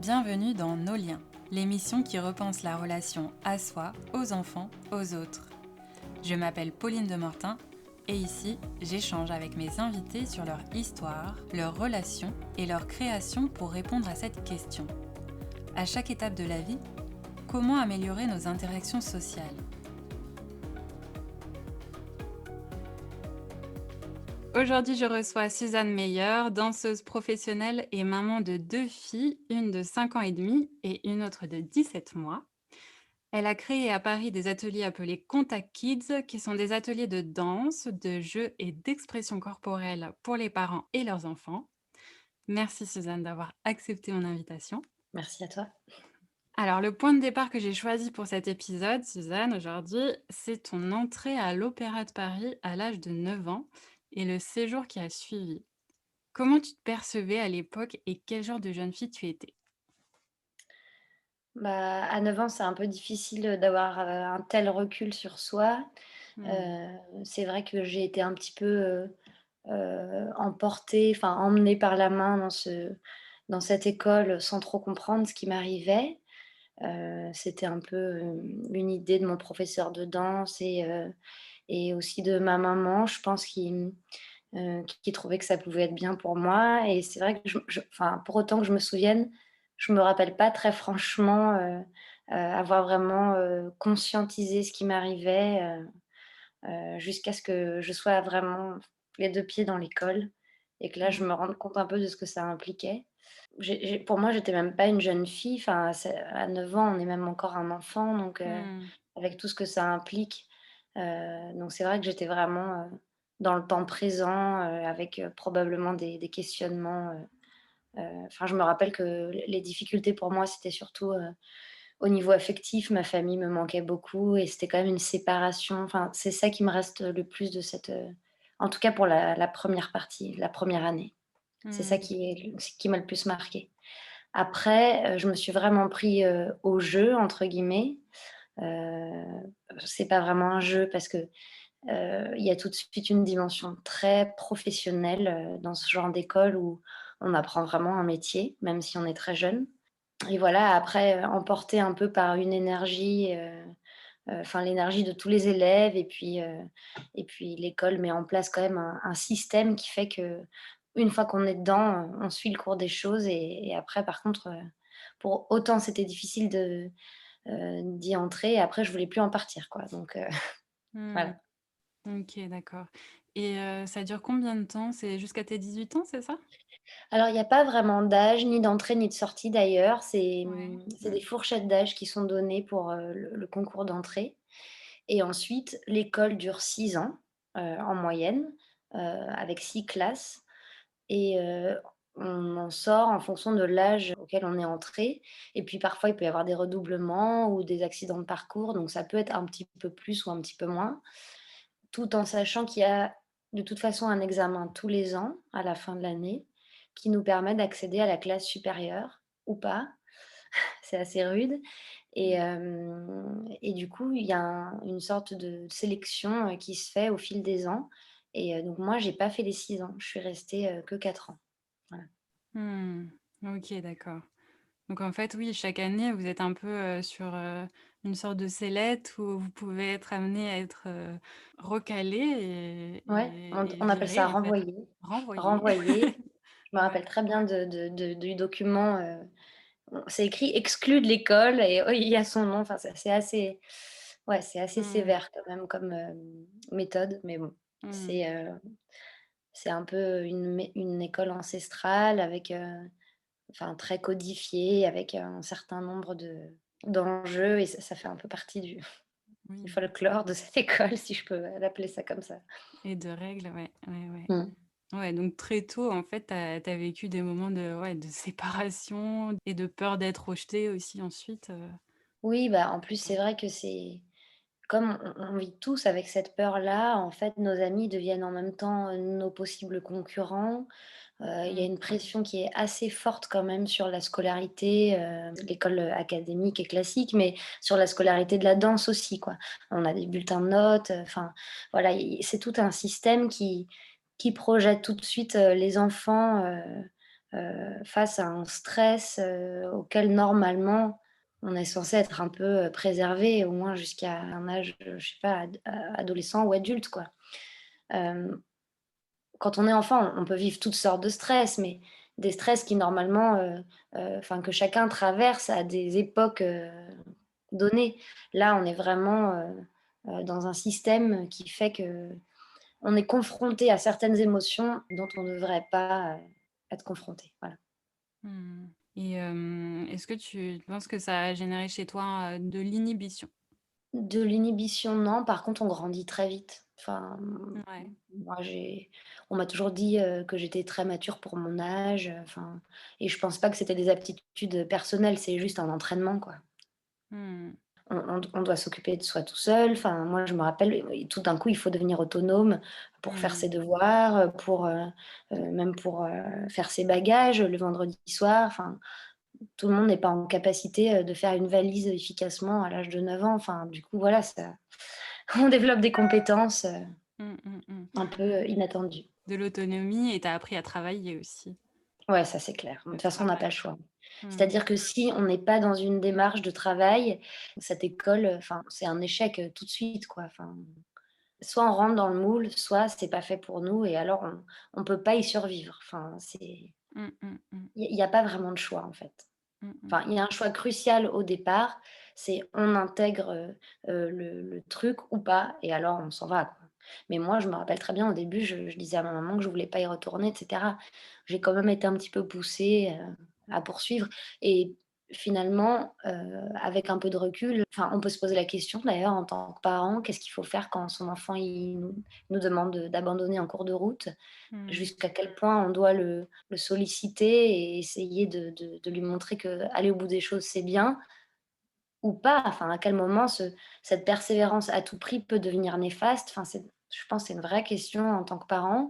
Bienvenue dans Nos liens, l'émission qui repense la relation à soi, aux enfants, aux autres. Je m'appelle Pauline de Mortin et ici, j'échange avec mes invités sur leur histoire, leurs relations et leur création pour répondre à cette question. À chaque étape de la vie, comment améliorer nos interactions sociales ? Aujourd'hui, je reçois Suzanne Meyer, danseuse professionnelle et maman de 2 filles, une de 5 ans et demi et une autre de 17 mois. Elle a créé à Paris des ateliers appelés Contact Kids, qui sont des ateliers de danse, de jeu et d'expression corporelle pour les parents et leurs enfants. Merci Suzanne d'avoir accepté mon invitation. Merci à toi. Alors, le point de départ que j'ai choisi pour cet épisode, Suzanne, aujourd'hui, c'est ton entrée à l'Opéra de Paris à l'âge de 9 ans et le séjour qui a suivi. Comment tu te percevais à l'époque et quel genre de jeune fille tu étais? Bah, à 9 ans, c'est un peu difficile, d'avoir, un tel recul sur soi. Mmh. C'est vrai que j'ai été un petit peu, emportée, enfin emmenée par la main dans cette école sans trop comprendre ce qui m'arrivait. C'était un peu, une idée de mon professeur de danse et aussi de ma maman, je pense, qui trouvait que ça pouvait être bien pour moi et c'est vrai que enfin, pour autant que je me souvienne, je me rappelle pas très franchement, avoir vraiment, conscientisé ce qui m'arrivait, jusqu'à ce que je sois vraiment les 2 pieds dans l'école et que là, je Mmh. me rende compte un peu de ce que ça impliquait. Pour moi, j'étais même pas une jeune fille, enfin, c'est à 9 ans, on est même encore un enfant donc Mmh. avec tout ce que ça implique, donc c'est vrai que j'étais vraiment, dans le temps présent, avec, probablement des questionnements, enfin, je me rappelle que les difficultés pour moi, c'était surtout, au niveau affectif. Ma famille me manquait beaucoup et c'était quand même une séparation. Enfin, c'est ça qui me reste le plus de cette, en tout cas pour la 1re partie, la première année. C'est ça Mmh. qui m'a le plus marquée. Après, je me suis vraiment pris, «au jeu» entre guillemets. Heu, c'est pas vraiment un jeu parce que, il y a tout de suite une dimension très professionnelle, dans ce genre d'école où on apprend vraiment un métier, même si on est très jeune. Et voilà, après, emportée un peu par une énergie, enfin l'énergie de tous les élèves et puis l'école met en place quand même un système qui fait que une fois qu'on est dedans, on suit le cours des choses et après par contre, pour autant c'était difficile d'y entrer, après je voulais plus en partir quoi, donc Mmh. voilà. OK, d'accord et ça dure combien de temps? C'est jusqu'à tes 18 ans, c'est ça? Alors il n'y a pas vraiment d'âge, ni d'entrée ni de sortie d'ailleurs, Ouais. c'est Mmh. des fourchettes d'âge qui sont données pour, le concours d'entrée. Et ensuite, l'école dure 6 ans, en moyenne, avec 6 classes et on en sort en fonction de l'âge auquel on est entré et puis parfois, il peut y avoir des redoublements ou des accidents de parcours, donc ça peut être un petit peu plus ou un petit peu moins, tout en sachant qu'il y a de toute façon un examen tous les ans, à la fin de l'année, qui nous permet d'accéder à la classe supérieure ou pas. C'est assez rude Mmh. et du coup, il y a une sorte de sélection, qui se fait au fil des ans et donc moi, j'ai pas fait les 6 ans, je suis restée, que 4 ans. Voilà. Mmh. OK, d'accord. Donc en fait, oui, chaque année, vous êtes un peu, sur, une sorte de sellette où vous pouvez être amené à être, recalés Ouais, et on appelle ça virés, en fait. renvoyer. Renvoyés. Renvoyer, je me Ouais. rappelle très bien du document, c'est écrit: «Exclu de l'école» et oh, il y a son nom, enfin, c'est assez ouais, c'est assez Mmh. sévère quand même comme, méthode, mais bon, Mmh. c'est, heu, c'est un peu une école ancestrale avec, enfin très codifiée, avec un certain nombre d'enjeux et ça fait un peu partie du Oui folklore de cette école, si je peux l'appeler ça comme ça. et de règles, ouais, ouais, ouais. Mmh. Ouais, donc très tôt, en fait, tu as vécu des moments de ouais, de séparation et de peur d'être rejeté aussi ensuite, Oui, bah, en plus, c'est vrai que c'est comme on vit tous avec cette peur-là, en fait, nos amis deviennent en même temps, nos possibles concurrents. Il y a Mmh. une pression qui est assez forte quand même sur la scolarité, l'école, académique et classique, mais sur la scolarité de la danse aussi, quoi. On a des bulletins de notes, enfin, voilà, c'est tout un système qui projette tout de suite, les enfants, face à un stress, auquel normalement on est censé être un peu, préservé, au moins jusqu'à un âge, je sais pas, adolescent ou adulte, quoi. Hem, Quand on est enfant, on peut vivre toutes sortes de stress, mais des stress qui normalement, enfin que chacun traverse à des époques, données. Là, on est vraiment, dans un système qui fait qu'on est confronté à certaines émotions dont on ne devrait pas, être confronté. Voilà. Mmh. Et est-ce que tu penses que ça a généré chez toi, de l'inhibition? De l'inhibition, non. Par contre, on grandit très vite. Enfin, Ouais. moi, on m'a toujours dit, que j'étais très mature pour mon âge, enfin et je pense pas que c'était des aptitudes personnelles, c'est juste un entraînement, quoi. Mmh. On doit s'occuper de soi tout seul. Enfin, moi, je me rappelle, tout d'un coup, il faut devenir autonome pour faire Mmh. ses devoirs, même pour, faire ses bagages le vendredi soir. Enfin, tout le monde n'est pas en capacité, de faire une valise efficacement à l'âge de 9 ans. Enfin, du coup, voilà, ça on développe des compétences, Mmh, mmh mh. un peu, inattendues. De l'autonomie et tu as appris à travailler aussi, Ouais, ça, c'est clair. De le toute façon, on n'a pas travail. le choix. Mmh. C'est-à-dire que si on n'est pas dans une démarche de travail, cette école, enfin, c'est un échec, tout de suite, quoi. Enfin, soit on rentre dans le moule, soit c'est pas fait pour nous et alors on peut pas y survivre. Enfin, Mmh, mmh mh. il y a pas vraiment de choix, en fait. Mmh mh. Enfin, il y a un choix crucial au départ, c'est on intègre, le truc ou pas et alors on s'en va, quoi. Mais moi, je me rappelle très bien au début, je disais à ma maman que je voulais pas y retourner et cetera. J'ai quand même été un petit peu poussée, à poursuivre et finalement, avec un peu de recul, enfin, on peut se poser la question d'ailleurs en tant que parent, qu'est-ce qu'il faut faire quand son enfant il nous demande d'abandonner en cours de route? Mmh. Jusqu'à quel point on doit le solliciter et essayer de lui montrer qu'aller au bout des choses, c'est bien ou pas? Enfin, à quel moment cette persévérance à tout prix peut devenir néfaste? Enfin, je pense que c'est une vraie question en tant que parent,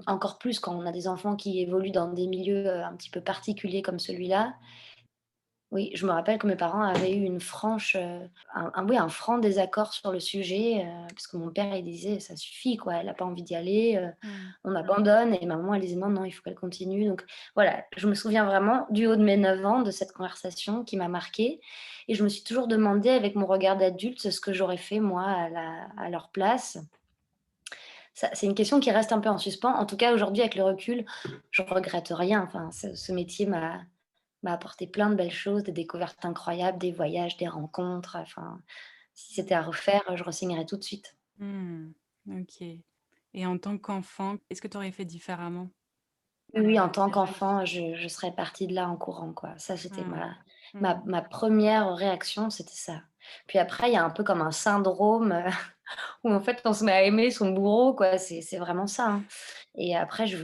encore plus quand on a des enfants qui évoluent dans des milieux, un petit peu particuliers comme celui-là. Oui, je me rappelle que mes parents avaient eu une franche, oui, un franc désaccord sur le sujet, parce que mon père, il disait: «Ça suffit quoi, elle a pas envie d'y aller, Mmh. on abandonne» et maman, elle disait: «Non, non, il faut qu'elle continue». Donc voilà, je me souviens vraiment du haut de mes 9 ans de cette conversation qui m'a marquée et je me suis toujours demandé avec mon regard d'adulte ce que j'aurais fait moi à leur place. Ça, c'est une question qui reste un peu en suspens. En tout cas, aujourd'hui, avec le recul, je regrette rien. Enfin, ce métier m'a apporté plein de belles choses, des découvertes incroyables, des voyages, des rencontres, enfin, si c'était à refaire, je re-signerais tout de suite. Mmh. OK. Et en tant qu'enfant, est-ce que tu aurais fait différemment? Oui, oui, en Tu tant es jeune qu'enfant, fille. je serais partie de là en courant, quoi. Ça, c'était Mmh. ma Mmh. ma 1re réaction, c'était ça. Puis après, il y a un peu comme un syndrome, où en fait on se met à aimer son bourreau quoi, c'est vraiment ça, hein. Et après je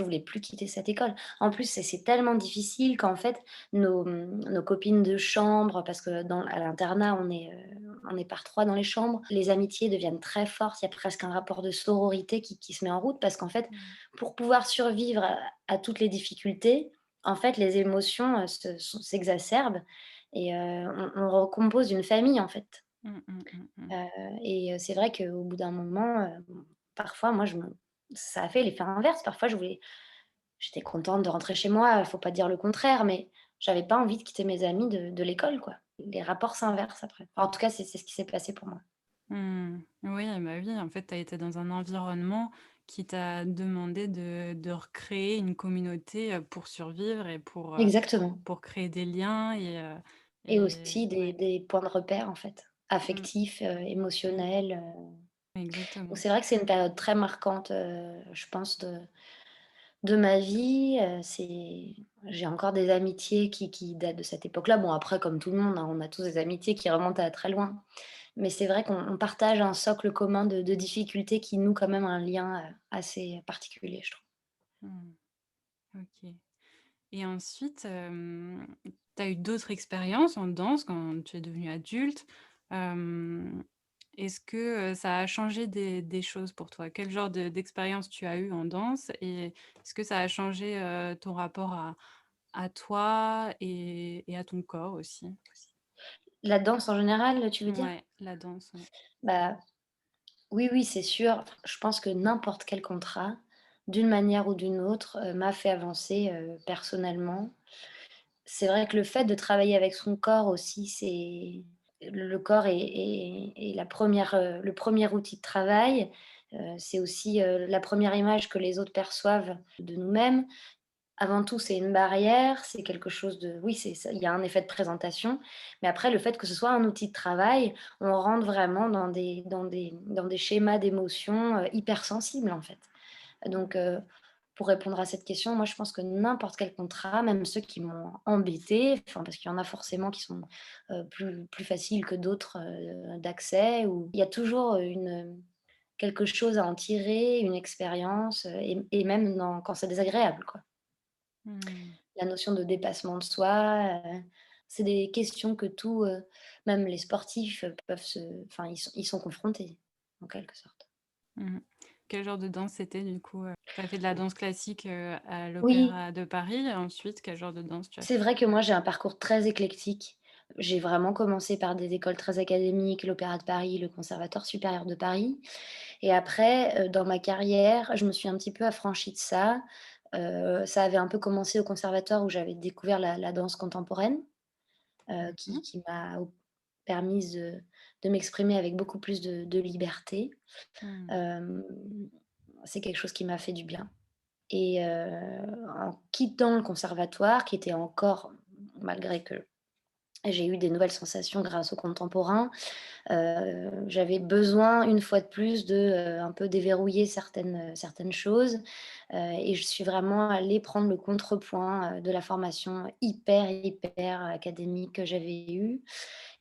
voulais plus quitter cette école. En plus, c'est tellement difficile qu'en fait nos copines de chambre parce que à l'internat on est par 3 dans les chambres, les amitiés deviennent très fortes, il y a presque un rapport de sororité qui se met en route parce qu'en fait, Mmh. pour pouvoir survivre à toutes les difficultés, en fait les émotions, s'exacerbent et on recompose une famille en fait. Mmh, mmh, mmh, mmh. C'est vrai qu'au bout d'un moment, parfois moi ça a fait l'effet inverse. Parfois j'étais contente de rentrer chez moi, il faut pas dire le contraire, mais j'avais pas envie de quitter mes amis de l'école, quoi. Les rapports s'inversent après. Enfin, en tout cas, c'est ce qui s'est passé pour moi. Mmh. Oui, bah, oui, en fait, tu as été dans un environnement qui t'a demandé de recréer une communauté, pour survivre et Exactement pour créer des liens et et aussi ouais. des points de repère, en fait, Mmh. affectifs, Mmh. émotionnels, donc Exactement. c'est vrai que c'est une période très marquante, je pense de ma vie, j'ai encore des amitiés qui datent de cette époque-là. Bon après comme tout le monde, hein, on a tous des amitiés qui remontent à très loin. Mais c'est vrai qu'on partage un socle commun de difficultés qui noue quand même un lien, assez particulier, je trouve. Mmh. OK. Et ensuite, tu as eu d'autres expériences en danse quand tu es devenue adulte. Hem, Est-ce que, ça a changé des choses pour toi? Quel genre d'expérience tu as eu en danse et est-ce que ça a changé, ton rapport à toi et à ton corps aussi? La danse en général, tu veux dire? Ouais, la danse, ouais. Bah, oui, oui, c'est sûr. Je pense que n'importe quel contrat, d'une manière ou d'une autre, m'a fait avancer, personnellement. C'est vrai que le fait de travailler avec son corps aussi, c'est le corps est la première, le premier outil de travail. C'est aussi, la première image que les autres perçoivent de nous-mêmes. Avant tout, c'est une barrière, c'est quelque chose de oui, c'est ça, il y a un effet de présentation, mais après le fait que ce soit un outil de travail, on rentre vraiment dans des schémas d'émotions, hypersensibles, en fait. Donc pour répondre à cette question, moi, je pense que n'importe quel contrat, même ceux qui m'ont embêtée, enfin, parce qu'il y en a forcément qui sont, plus faciles que d'autres, d'accès, ou il y a toujours, quelque chose à en tirer, une expérience, et même quand c'est désagréable, quoi. Mmh. La notion de dépassement de soi, c'est des questions que même les sportifs, peuvent enfin, ils sont confrontés, en quelque sorte. Mmh. Quel genre de danse c'était du coup? Tu as fait de la danse classique, à Oui, l'Opéra de Paris et ensuite quel genre de danse tu as c'est fait? vrai que moi, j'ai un parcours très éclectique. J'ai vraiment commencé par des écoles très académiques, l'Opéra de Paris, le Conservatoire supérieur de Paris, et après, dans ma carrière, je me suis un petit peu affranchie de ça. Ça avait un peu commencé au conservatoire où j'avais découvert la danse contemporaine, Mmh. qui m'a permise de m'exprimer avec beaucoup plus de liberté. Mmh. Hem, c'est quelque chose qui m'a fait du bien, et en quittant le conservatoire, qui était encore, malgré que j'ai eu des nouvelles sensations grâce au contemporain, j'avais besoin une fois de plus de, un peu déverrouiller certaines choses, et je suis vraiment allée prendre le contrepoint, de la formation hyper académique que j'avais eue,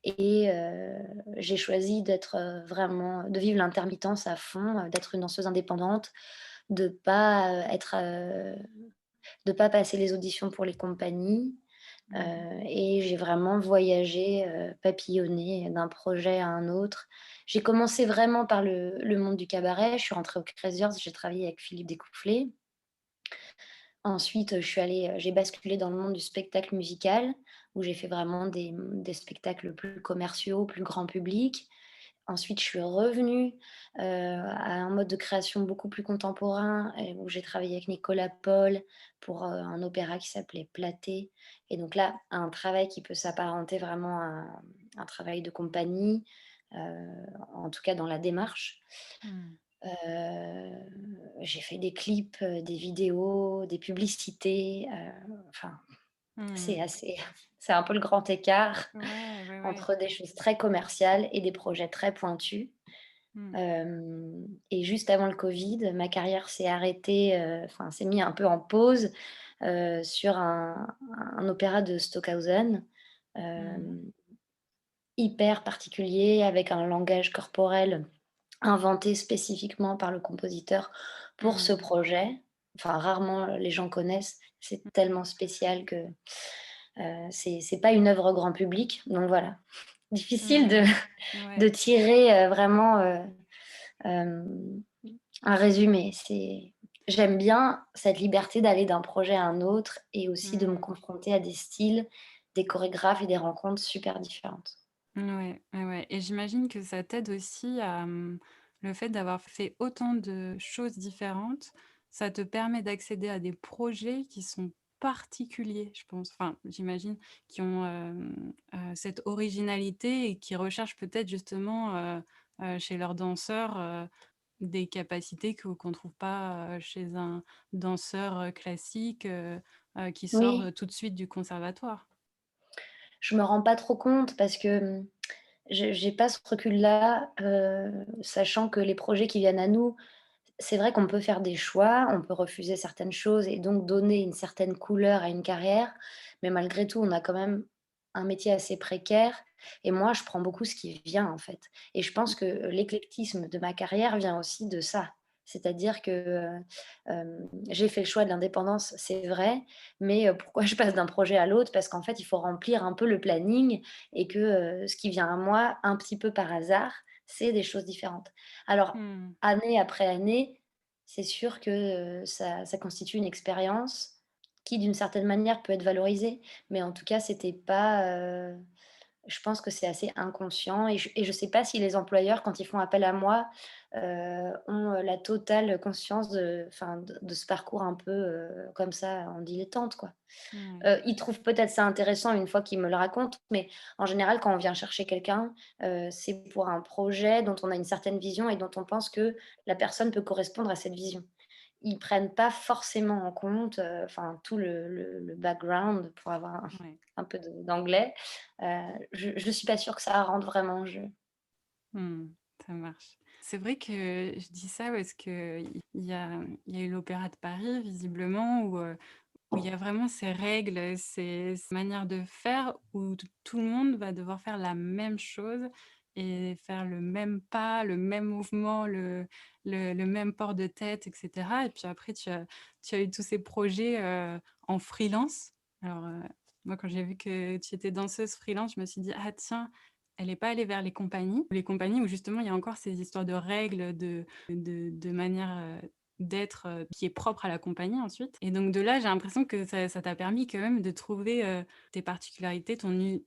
et j'ai choisi de vivre l'intermittence à fond, d'être une danseuse indépendante, de pas passer les auditions pour les compagnies, Mmh. et j'ai vraiment voyagé, papillonné d'un projet à un autre. J'ai commencé vraiment par le monde du cabaret. Je suis rentrée au Craziers, j'ai travaillé avec Philippe Descoufflés. Ensuite, j'ai basculé dans le monde du spectacle musical, où j'ai fait vraiment des spectacles plus commerciaux, plus grand public. Ensuite, je suis revenue, à un mode de création beaucoup plus contemporain, et où j'ai travaillé avec Nicolas Paul pour, un opéra qui s'appelait Platée, et donc là, un travail qui peut s'apparenter vraiment à un travail de compagnie, en tout cas dans la démarche. Mmh. J'ai fait des clips, des vidéos, des publicités, enfin, c'est Mmh. assez c'est un peu le grand écart Ouais, ouais, ouais. entre des choses très commerciales et des projets très pointus. Mmh. Et juste avant le covid, ma carrière s'est arrêtée, enfin s'est mis un peu en pause, sur un opéra de Stockhausen, Mmh. hem, hyper particulier, avec un langage corporel inventé spécifiquement par le compositeur pour ce Mmh. projet. Enfin, rarement les gens connaissent, c'est tellement spécial que, c'est pas une œuvre grand public, donc voilà. Difficile de Ouais. de Ouais. tirer, vraiment, hem, un résumé. J'aime bien cette liberté d'aller d'un projet à un autre, et aussi de me Mmh. confronter à des styles, des chorégraphes et des rencontres super différentes. Ouais, ouais, ouais, et j'imagine que ça t'aide aussi à, le fait d'avoir fait autant de choses différentes, ça te permet d'accéder à des projets qui sont particuliers, je pense. Enfin, j'imagine, qui ont, cette originalité et qui recherchent peut-être justement, chez leurs danseurs, des capacités qu'on trouve pas, chez un danseur, classique, qui sort, Oui, tout de suite du conservatoire. je me rends pas trop compte parce que, j'ai pas ce recul-là, sachant que les projets qui viennent à nous, c'est vrai qu'on peut faire des choix, on peut refuser certaines choses et donc donner une certaine couleur à une carrière, mais malgré tout, on a quand même un métier assez précaire, et moi, je prends beaucoup ce qui vient, en fait, et je pense que l'éclectisme de ma carrière vient aussi de ça. C'est-à-dire que, j'ai fait le choix de l'indépendance, c'est vrai, mais pourquoi je passe d'un projet à l'autre? Parce qu'en fait, il faut remplir un peu le planning, et que, ce qui vient à moi un petit peu par hasard, c'est des choses différentes. Alors, Mmh. année après année, c'est sûr que, ça constitue une expérience qui, d'une certaine manière, peut être valorisée. Mais en tout cas, c'était pas, Je pense que c'est assez inconscient et je sais pas si les employeurs, quand ils font appel à moi, ont, la totale conscience de ce parcours un peu, comme ça, en dilettante, quoi. Ouais, Ils trouvent peut-être ça intéressant une fois qu'ils me le racontent, mais en général, quand on vient chercher quelqu'un, c'est pour un projet dont on a une certaine vision et dont on pense que la personne peut correspondre à cette vision. Ils prennent pas forcément en compte, enfin tout le background pour avoir un ouais. un peu d'anglais. Je suis pas sûre que ça rentre vraiment en jeu. Mmh, ça marche. C'est vrai que je dis ça parce qu'il y a eu l'Opéra de Paris visiblement où il y a vraiment ces règles, ces manières de faire où tout le monde va devoir faire la même chose et faire le même pas, le même mouvement, le même port de tête et cetera et puis après tu as eu tous ces projets, en freelance. Alors, moi quand j'ai vu que tu étais danseuse freelance, je me suis dit: «Ah tiens, elle est pas allée vers les compagnies où justement il y a encore ces histoires de règles, de manière, d'être, qui est propre à la compagnie ensuite et donc de là, j'ai l'impression que ça t'a permis quand même de trouver, tes particularités, ton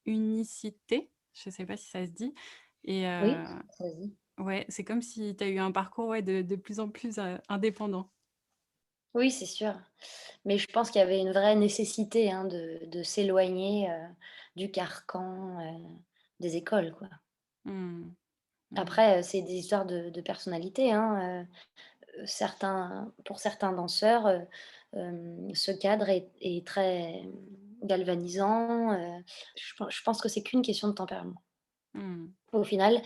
unicité, je sais pas si ça se dit et Oui, vas-y. ouais, c'est comme si tu as eu un parcours, ouais, de plus en plus, indépendant. Oui, c'est sûr, mais je pense qu'il y avait une vraie nécessité, hein, de s'éloigner, du carcan, des écoles, quoi. Mmh. Mmh. Après, c'est des histoires de personnalité, hein, pour certains danseurs, ce cadre est très galvanisant, je pense que c'est qu'une question de tempérament. Mmh. Au final,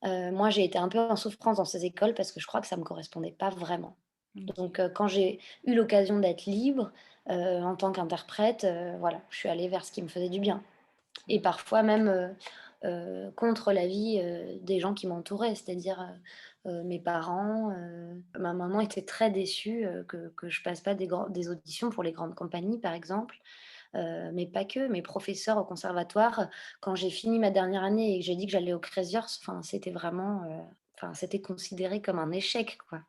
moi, j'ai été un peu en souffrance dans ces écoles parce que je crois que ça me correspondait pas vraiment. OK. Donc, quand j'ai eu l'occasion d'être libre, en tant qu'interprète, voilà, je suis allée vers ce qui me faisait du bien Ça et marche. parfois même, contre l'avis, des gens qui m'entouraient. C'est-à-dire, mes parents, ma maman était très déçue, que je passe pas des auditions pour les grandes compagnies, par exemple. Mais pas que, mes professeurs au conservatoire, quand j'ai fini ma dernière année et que j'ai dit que j'allais au Craziers, enfin, c'était vraiment, enfin, c'était considéré comme un échec, quoi.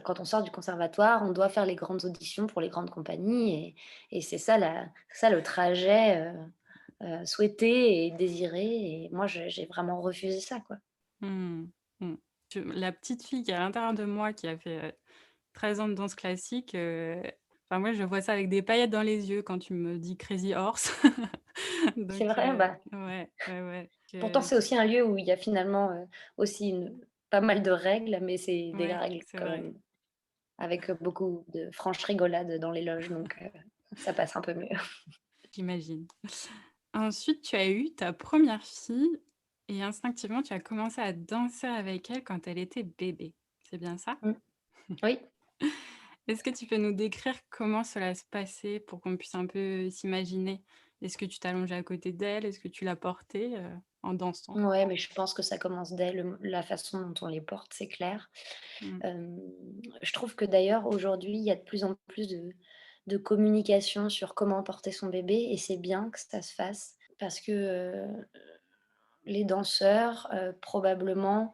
Quand on sort du conservatoire, on doit faire les grandes auditions pour les grandes compagnies et c'est ça le trajet, souhaité et désiré et moi j'ai vraiment refusé ça, quoi. Mmh. Mmh. La petite fille qui est à l'intérieur de moi qui a fait, 13 ans de danse classique, enfin moi je vois ça avec des paillettes dans les yeux quand tu me dis Crazy Horse. C'est Donc vrai, bah, ouais, ouais, ouais, pourtant c'est aussi un lieu où il y a finalement, aussi pas mal de règles, mais c'est des ouais, règles c'est quand vrai, même avec, beaucoup de franche rigolade dans les loges, donc ça passe un peu mieux. j'imagine. Ensuite, tu as eu ta première fille et instinctivement, tu as commencé à danser avec elle quand elle était bébé. C'est bien ça? Mmh. Oui. Est-ce que tu peux nous décrire comment cela se passait pour qu'on puisse un peu s'imaginer? Est-ce que tu t'allongeais à côté d'elle? Est-ce que tu la portais, en dansant? Ouais, mais je pense que ça commence dès la façon dont on les porte, c'est clair. Mmh. Hem, je trouve que d'ailleurs aujourd'hui, il y a de plus en plus de communication sur comment porter son bébé et c'est bien que ça se fasse parce que, les danseurs, probablement,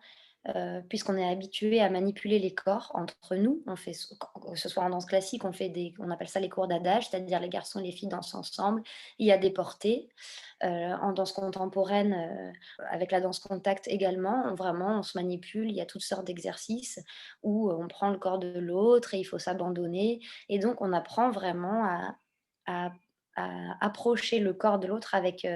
puisqu'on est habitué à manipuler les corps entre nous, on fait que ce soit en danse classique, on appelle ça les cours d'adage, c'est-à-dire les garçons et les filles dansent ensemble. Il y a des portées. En danse contemporaine, avec la danse contact également, on se manipule, il y a toutes sortes d'exercices où, on prend le corps de l'autre et il faut s'abandonner et donc on apprend vraiment à à approcher le corps de l'autre avec,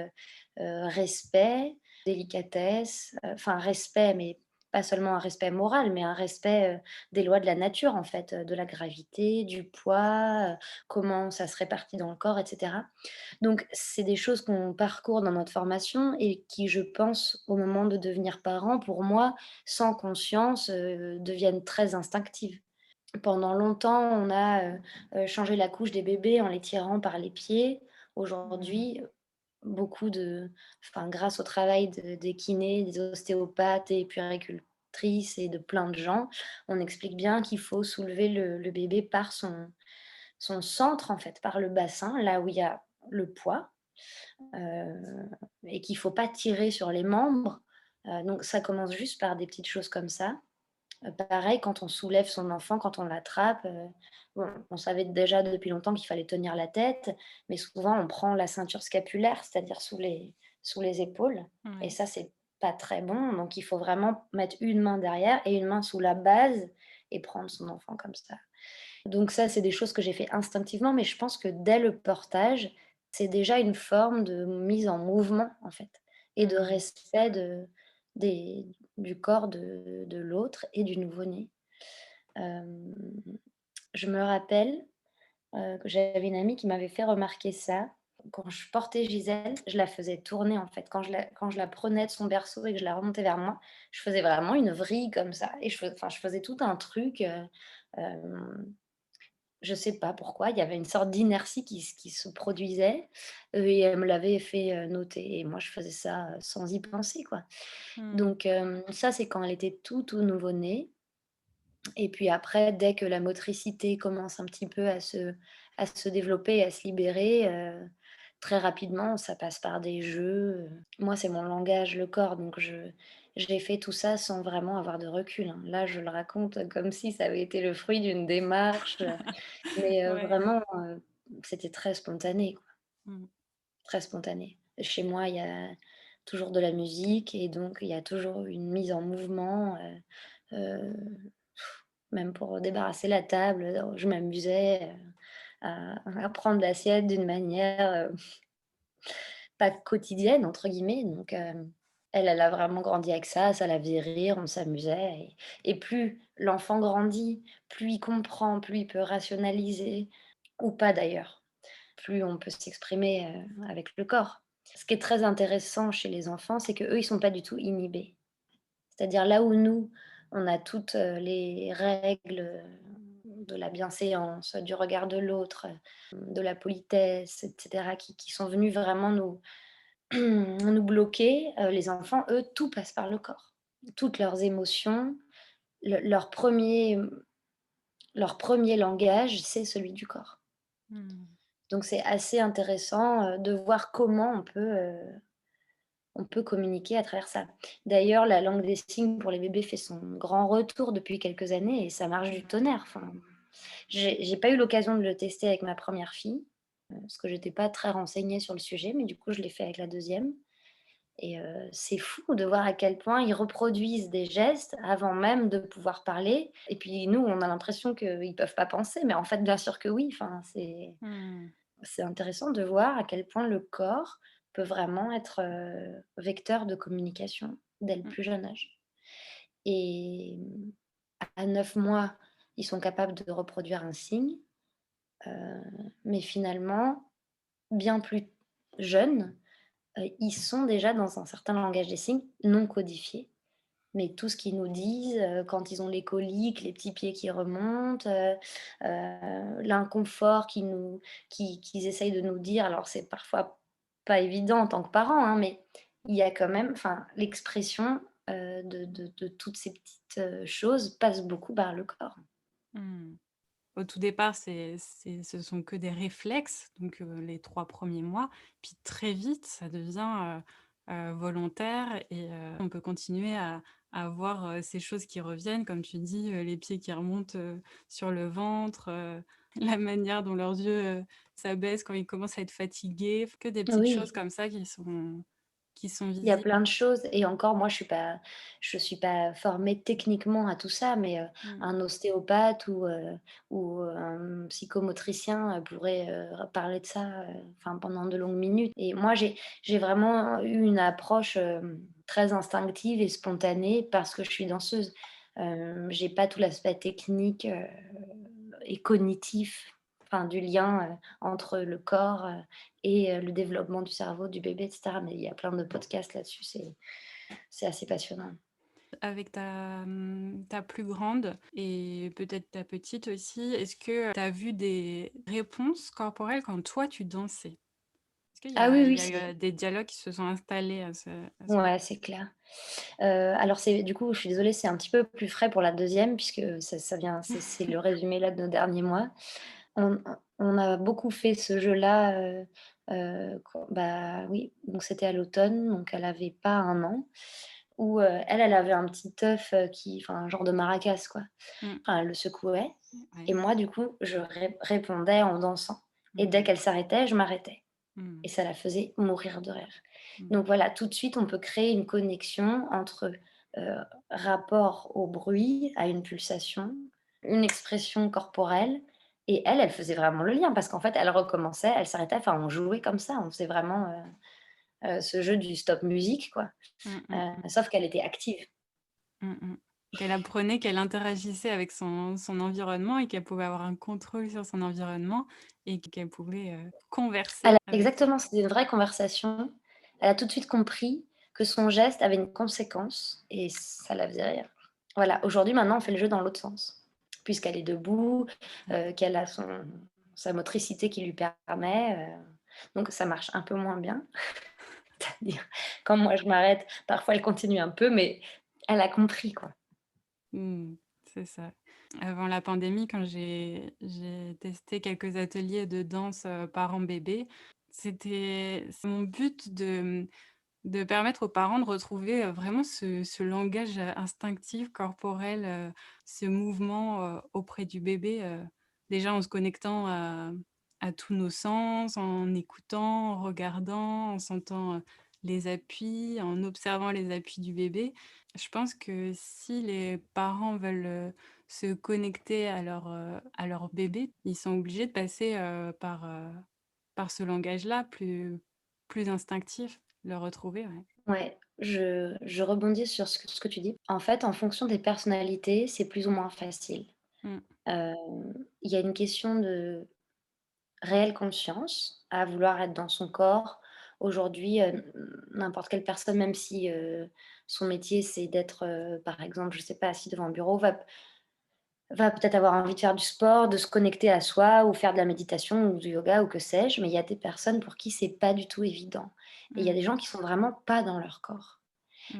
respect, délicatesse, enfin respect, mais pas seulement un respect moral, mais un respect, des lois de la nature en fait, de la gravité, du poids, comment ça se répartit dans le corps et cetera. Donc c'est des choses qu'on parcourt dans notre formation et qui, je pense, au moment de devenir parent, pour moi, sans conscience, deviennent très instinctives. Pendant longtemps, on a, changé la couche des bébés en les tirant par les pieds. Mmh. Aujourd'hui, beaucoup de enfin, grâce au travail des kinés, des ostéopathes et puéricultrices et de plein de gens, on explique bien qu'il faut soulever le bébé par son centre, en fait, par le bassin, là où il y a le poids, et qu'il faut pas tirer sur les membres. Donc ça commence juste par des petites choses comme ça. Pareil, quand on soulève son enfant, quand on l'attrape, bon, on savait déjà depuis longtemps qu'il fallait tenir la tête, mais souvent on prend la ceinture scapulaire, c'est-à-dire sous les épaules et Ouais. ça, c'est pas très bon. Donc il faut vraiment mettre une main derrière et une main sous la base et prendre son enfant comme ça. Donc ça, c'est des choses que j'ai fait instinctivement, mais je pense que dès le portage, c'est déjà une forme de mise en mouvement, en fait et de Mmh. respect des du corps de l'autre et du nouveau-né. Hem, je me rappelle, que j'avais une amie qui m'avait fait remarquer ça. Quand je portais Gisèle, je la faisais tourner, en fait. Quand je la prenais de son berceau et que je la remontais vers moi, je faisais vraiment une vrille comme ça et je faisais tout un truc, hem je sais pas pourquoi, il y avait une sorte d'inertie qui se produisait, et elle me l'avait fait, noter et moi je faisais ça, sans y penser, quoi. Mmh. Donc ça, c'est quand elle était tout nouveau-né et puis après, dès que la motricité commence un petit peu à se développer, à se libérer, très rapidement, ça passe par des jeux, Moi, c'est mon langage, le corps, donc j'ai fait tout ça sans vraiment avoir de recul, hein. Là, je le raconte comme si ça avait été le fruit d'une démarche, mais Ouais. vraiment, c'était très spontané, quoi, Mmh. très spontané. Chez moi, il y a toujours de la musique et donc il y a toujours une mise en mouvement, heu, même pour débarrasser la table, je m'amusais, à prendre l'assiette d'une manière, pas «quotidienne» entre guillemets donc elle a vraiment grandi avec ça, ça la faisait rire, on s'amusait et plus l'enfant grandit, plus il comprend, plus il peut rationaliser ou pas d'ailleurs. Plus on peut s'exprimer, avec le corps. Ce qui est très intéressant chez les enfants, c'est qu'eux, ils sont pas du tout inhibés. C'est-à-dire là où nous, on a toutes, les règles, de la bienséance, du regard de l'autre, de la politesse et cetera qui sont venus vraiment nous bloquer, les enfants, eux, tout passe par le corps. Toutes leurs émotions, leur premier langage, c'est celui du corps. Mmh. Donc c'est assez intéressant, de voir comment on peut communiquer à travers ça. D'ailleurs, la langue des signes pour les bébés fait son grand retour depuis quelques années et ça marche du Ouais. tonnerre. Enfin, j'ai pas eu l'occasion de le tester avec ma première fille, parce que j'étais pas très renseignée sur le sujet, mais du coup, je l'ai fait avec la deuxième. Et c'est fou de voir à quel point ils reproduisent des gestes avant même de pouvoir parler et puis nous, on a l'impression qu'ils peuvent pas penser, mais en fait, bien sûr que oui. Enfin, Mmh. c'est intéressant de voir à quel point le corps peut vraiment être, vecteur de communication dès le Mmh. plus jeune âge et à 9 mois, ils sont capables de reproduire un signe, heu, mais finalement, bien plus jeunes, ils sont déjà dans un certain langage des signes non codifié. Mais tout ce qu'ils nous disent, quand ils ont les coliques, les petits pieds qui remontent, l'inconfort qu'ils essayent de nous dire, alors c'est parfois pas évident en tant que parent, hein, mais il y a quand même enfin l'expression, de toutes ces petites, choses passe beaucoup par le corps. Mmh. Au tout départ, ce sont que des réflexes, donc les 3 premiers mois, puis très vite, ça devient, volontaire et on peut continuer à avoir, ces choses qui reviennent, comme tu dis, les pieds qui remontent, sur le ventre, la manière dont leurs yeux, s'abaissent quand ils commencent à être fatigués, que des petites choses Oui. comme ça qui sont Il y a visibles. plein de choses et encore moi je suis pas formée techniquement à tout ça, mais Mmh. un ostéopathe ou un psychomotricien, pourrait, parler de ça, enfin pendant de longues minutes et moi j'ai vraiment eu une approche, très instinctive et spontanée parce que je suis danseuse. J'ai pas tout l'aspect technique, et cognitif, enfin du lien, entre le corps, et le développement du cerveau du bébé et cetera. Mais il y a plein de podcasts là-dessus, c'est assez passionnant. Avec ta plus grande et peut-être ta petite aussi, est-ce que tu as vu des réponses corporelles quand toi tu dansais? Est-ce qu'il y Ah oui, a il oui, y a eu, des dialogues qui se sont installés à ce ouais, c'est clair. Alors c'est du coup, je suis désolée, c'est un petit peu plus frais pour la deuxième puisque ça vient c'est le résumé là de nos derniers mois. On a beaucoup fait ce jeu-là, quand bah, oui, donc c'était à l'automne, donc elle avait pas 1 an, où, elle avait un petit œuf, enfin un genre de maracas quoi. Mmh, Enfin, elle le secouait et ouais. moi du coup, je répondais en dansant et dès Mmh. qu'elle s'arrêtait, je m'arrêtais. Mmh. et ça la faisait mourir de rire. Mmh. Donc voilà, tout de suite, on peut créer une connexion entre, heu, rapport au bruit, à une pulsation, une expression corporelle et elle, elle faisait vraiment le lien parce qu'en fait, elle recommençait, elle s'arrêtait, enfin, on jouait comme ça, on faisait vraiment, ce jeu du stop musique, quoi, Mmh mh, mmh. sauf qu'elle était active. Mmh mh. Qu'elle apprenait, qu'elle interagissait avec son environnement et qu'elle pouvait avoir un contrôle sur son environnement et qu'elle pouvait, Elle converser a avec ça. exactement, c'était une vraie conversation. Elle a tout de suite compris que son geste avait une conséquence et ça la faisait rire. Voilà, aujourd'hui, maintenant, on fait le jeu dans l'autre sens. Puisqu'elle est debout, Mmh. qu'elle a sa motricité qui lui permet, donc ça marche un peu moins bien. C'est-à-dire quand moi je m'arrête, parfois elle continue un peu, mais elle a compris, quoi. Mmh. C'est ça. Avant la pandémie, quand j'ai testé quelques ateliers de danse, parents-bébés, c'est mon but de permettre aux parents de retrouver, vraiment ce langage, instinctif, corporel, ce mouvement, auprès du bébé, déjà en se connectant à tous nos sens, en écoutant, en regardant, en sentant, les appuis, en observant les appuis du bébé. Je pense que si les parents veulent, se connecter à leur bébé, ils sont obligés de passer, par ce langage-là plus instinctif. Le retrouver, ouais. Ouais, je rebondis sur ce que tu dis. En fait, en fonction des personnalités, c'est plus ou moins facile. Mmh. Il y a une question de réelle conscience à vouloir être dans son corps. Aujourd'hui, n'importe quelle personne, même si, son métier c'est d'être, par exemple, je sais pas, assis devant un bureau, va peut-être avoir envie de faire du sport, de se connecter à soi ou faire de la méditation ou du yoga ou que sais-je, mais il y a des personnes pour qui c'est pas du tout évident et il y a Mmh. des gens qui sont vraiment pas dans leur corps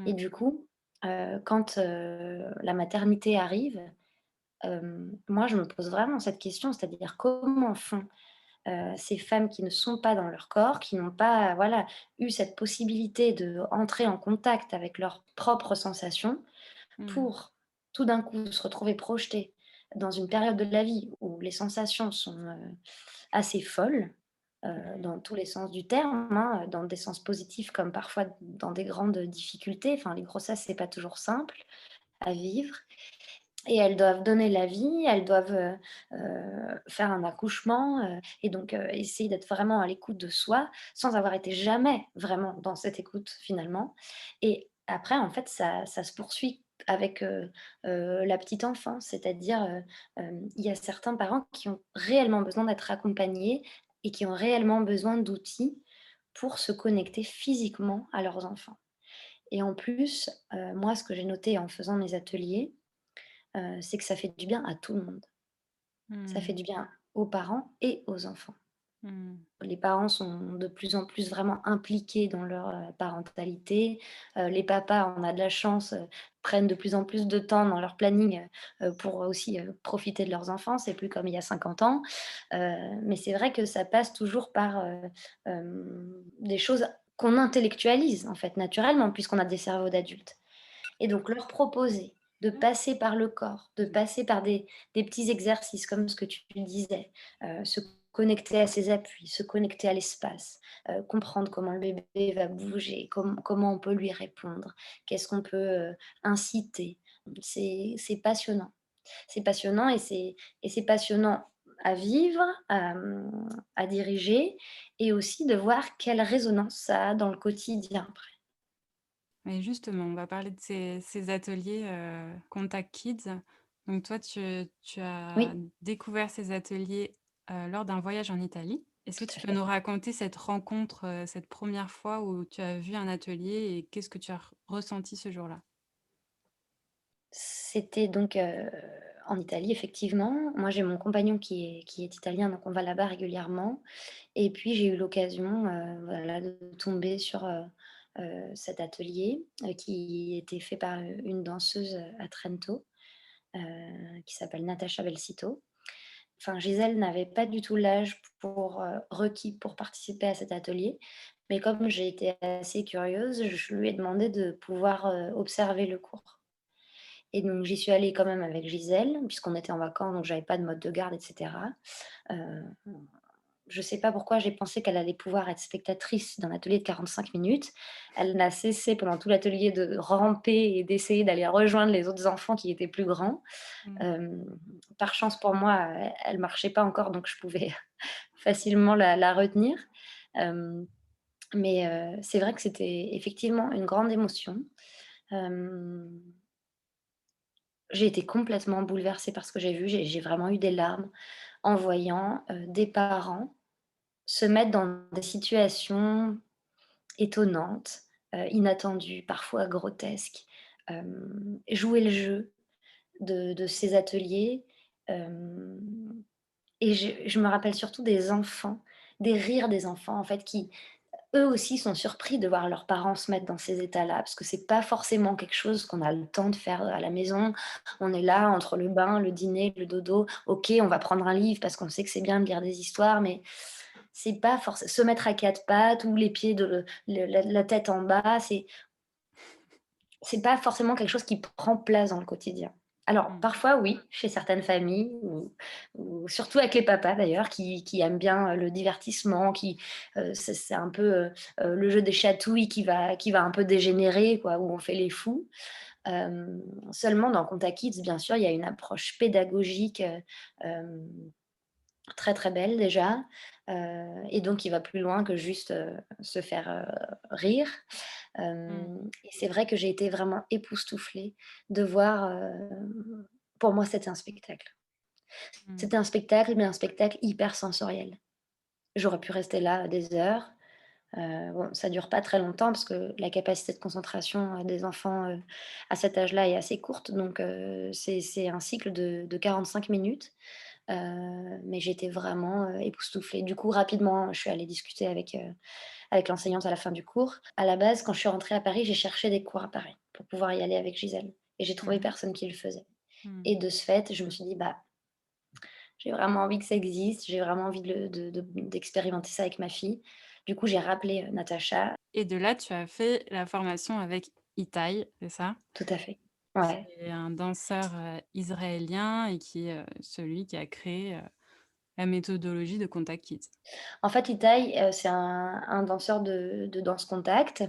et Mmh. du coup, quand, la maternité arrive, moi je me pose vraiment cette question, c'est-à-dire comment font ces femmes qui ne sont pas dans leur corps, qui n'ont pas, voilà, eu cette possibilité d'entrer en contact avec leurs propres sensations Mmh. pour tout d'un coup se retrouver projetées dans une période de la vie où les sensations sont, assez folles, Mmh. dans tous les sens du terme, hein, dans des sens positifs comme parfois dans des grandes difficultés. Enfin, les grossesses, c'est pas toujours simple à vivre et elles doivent donner la vie, elles doivent, faire un accouchement, et donc essayer d'être vraiment à l'écoute de soi, sans avoir été jamais vraiment dans cette écoute finalement et après en fait ça se poursuit avec, la petite enfance. C'est-à-dire, il y a certains parents qui ont réellement besoin d'être accompagnés et qui ont réellement besoin d'outils pour se connecter physiquement à leurs enfants et en plus, moi ce que j'ai noté en faisant mes ateliers, c'est que ça fait du bien à tout le monde. Ça fait Mmh. du bien aux parents et aux enfants. Mmh. Les parents sont de plus en plus vraiment impliqués dans leur, parentalité. Les papas, on a de la chance, prennent de plus en plus de temps dans leur planning, pour aussi, profiter de leurs enfants. C'est plus comme il y a 50 ans. Mais c'est vrai que ça passe toujours par, des choses qu'on intellectualise, en fait, naturellement, puisqu'on a des cerveaux d'adultes. Et donc leur proposer de passer par le corps, de passer par des petits exercices comme ce que tu disais, se connecter à ses appuis, se connecter à l'espace, comprendre comment le bébé va bouger, comment on peut lui répondre, qu'est-ce qu'on peut, inciter. C'est passionnant. C'est passionnant et c'est passionnant à vivre, à diriger et aussi de voir quelle résonance ça a dans le quotidien après. Et justement, on va parler de ces ateliers, Contact Kids. Donc toi, tu as Oui. découvert ces ateliers, lors d'un voyage en Italie. Est-ce que Tout tu à peux fait. nous raconter cette rencontre, cette première fois où tu as vu un atelier et qu'est-ce que tu as ressenti ce jour-là? C'était donc, en Italie effectivement. Moi, j'ai mon compagnon qui est italien, donc on va là-bas régulièrement et puis j'ai eu l'occasion, voilà, de tomber sur, cet atelier, qui était fait par, une danseuse, à Trento, qui s'appelle Natasha Belsito. Enfin, Gisèle n'avait pas du tout l'âge requis pour participer à cet atelier, mais comme j'ai été assez curieuse, je lui ai demandé de pouvoir, observer le cours. Et donc j'y suis allée quand même avec Gisèle, puisqu'on était en vacances, donc j'avais pas de mode de garde et cetera. Heu, je sais pas pourquoi j'ai pensé qu'elle allait pouvoir être spectatrice d'un atelier de 45 minutes. Elle n'a cessé pendant tout l'atelier de ramper et d'essayer d'aller rejoindre les autres enfants qui étaient plus grands. Mmh. Hem, Par chance pour moi, elle marchait pas encore, donc je pouvais facilement la retenir. Hem, mais c'est vrai que c'était effectivement une grande émotion. Hem, j'ai été complètement bouleversée par ce que j'ai vu. J'ai vraiment eu des larmes en voyant, des parents se mettre dans des situations étonnantes, inattendues, parfois grotesques, jouer le jeu de ces ateliers, hem et je me rappelle surtout des enfants, des rires des enfants en fait qui, eux aussi sont surpris de voir leurs parents se mettre dans ces états-là, parce que c'est pas forcément quelque chose qu'on a le temps de faire à la maison. On est là entre le bain, le dîner, le dodo. OK, on va prendre un livre parce qu'on sait que c'est bien de lire des histoires, mais c'est pas forcé se mettre à 4 pattes ou les pieds de la tête en bas, c'est pas forcément quelque chose qui prend place dans le quotidien. Alors, Mmh. parfois oui, chez certaines familles ou surtout avec les papas d'ailleurs qui aiment bien, le divertissement, c'est un peu, le jeu des chatouilles qui va un peu dégénérer quoi, où on fait les fous. Seulement dans Contact Kids, bien sûr, il y a une approche pédagogique, hem très, très belle déjà, et donc il va plus loin que juste, se faire, rire. Mmh. Et c'est vrai que j'ai été vraiment époustouflée de voir, pour moi c'était un spectacle. Mmh. C'était un spectacle, mais un spectacle hyper sensoriel. J'aurais pu rester là des heures, bon ça dure pas très longtemps parce que la capacité de concentration, des enfants, à cet âge-là est assez courte donc c'est un cycle de 45 minutes. Mais j'étais vraiment, époustouflée. Du coup, rapidement, je suis allée discuter avec l'enseignante à la fin du cours. À la base, quand je suis rentrée à Paris, j'ai cherché des cours à Paris pour pouvoir y aller avec Gisèle et j'ai trouvé Mmh. personne qui le faisait Mmh. et de ce fait, je me suis dit: «Bah, j'ai vraiment envie que ça existe, j'ai vraiment envie d'expérimenter ça avec ma fille». Du coup, j'ai rappelé, Natacha. Et de là, tu as fait la formation avec Itai, c'est ça? Tout à fait. Qui Ouais. est un danseur, israélien et qui est, celui qui a créé, la méthodologie de Contact Kids. En fait, Itai, c'est un danseur de danse contact.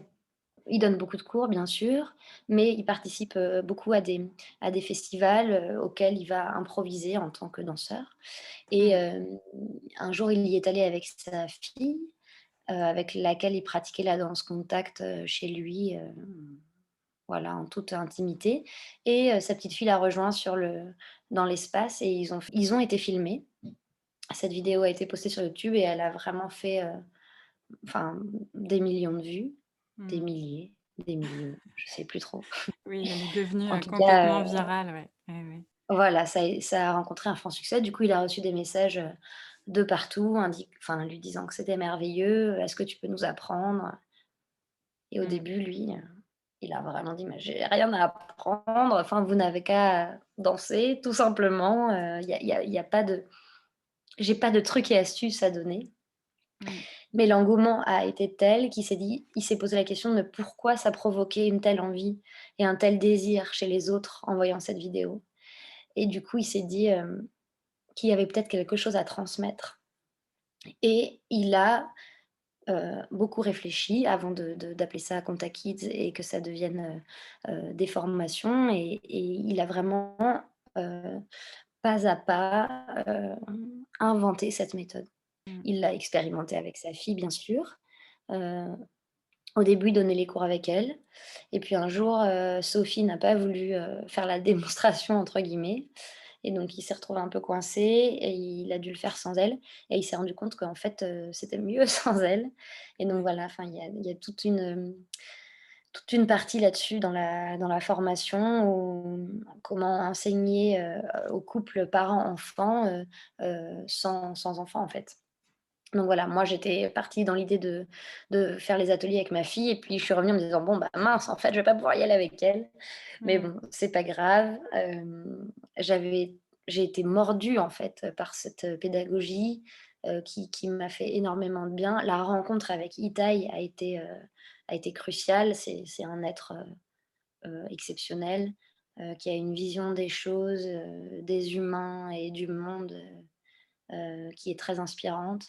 Il donne beaucoup de cours, bien sûr, mais il participe, beaucoup à des festivals, auxquels il va improviser en tant que danseur et Mmh. un jour, il y est allé avec sa fille, avec laquelle il pratiquait la danse contact, chez lui, voilà, en toute intimité et sa petite fille l'a rejoint dans l'espace et ils ont été filmés. Cette vidéo a été postée sur YouTube et elle a vraiment fait, enfin, des millions de vues, des Mmh. milliers, des millions, je sais plus trop. Oui, elle est devenue, En tout cas, complètement virale, ouais. Ouais, ouais. voilà, ça a rencontré un franc succès. Du coup, il a reçu des messages, de partout, lui disant que c'était merveilleux: «Est-ce que tu peux nous apprendre?» Et au Mmh. début, lui, il a vraiment dit: «Mais j'ai rien à apprendre, enfin, vous n'avez qu'à danser, tout simplement, il y a pas de j'ai pas de trucs et astuces à donner». Mmh. Mais l'engouement a été tel il s'est posé la question de pourquoi ça provoquait une telle envie et un tel désir chez les autres en voyant cette vidéo. Et du coup, il s'est dit, qu'il y avait peut-être quelque chose à transmettre et il a, beaucoup réfléchi avant d'appeler ça Contact Kids et que ça devienne, des formations et il a vraiment, heu, pas à pas, inventé cette méthode. Mmh. Il l'a expérimentée avec sa fille, bien sûr. Heu, Au début, il donnait les cours avec elle et puis un jour, Sophie n'a pas voulu, faire la «démonstration» entre guillemets et donc il s'est retrouvé un peu coincé et il a dû le faire sans elle et il s'est rendu compte qu'en fait, c'était mieux sans elle et donc Ouais. voilà, enfin il y a toute une partie là-dessus dans la formation où comment enseigner, aux couples parents-enfants, sans enfants, en fait. Donc voilà, moi j'étais partie dans l'idée de faire les ateliers avec ma fille et puis je suis revenue en me disant: «Bon, bah, mince, en fait, je vais pas pouvoir y aller avec elle». Mais Mmh. bon, c'est pas grave, j'ai été mordue, en fait, par cette, pédagogie, qui m'a fait énormément de bien. La rencontre avec Itai a été cruciale. C'est un être, exceptionnel, qui a une vision des choses, des humains et du monde, qui est très inspirante.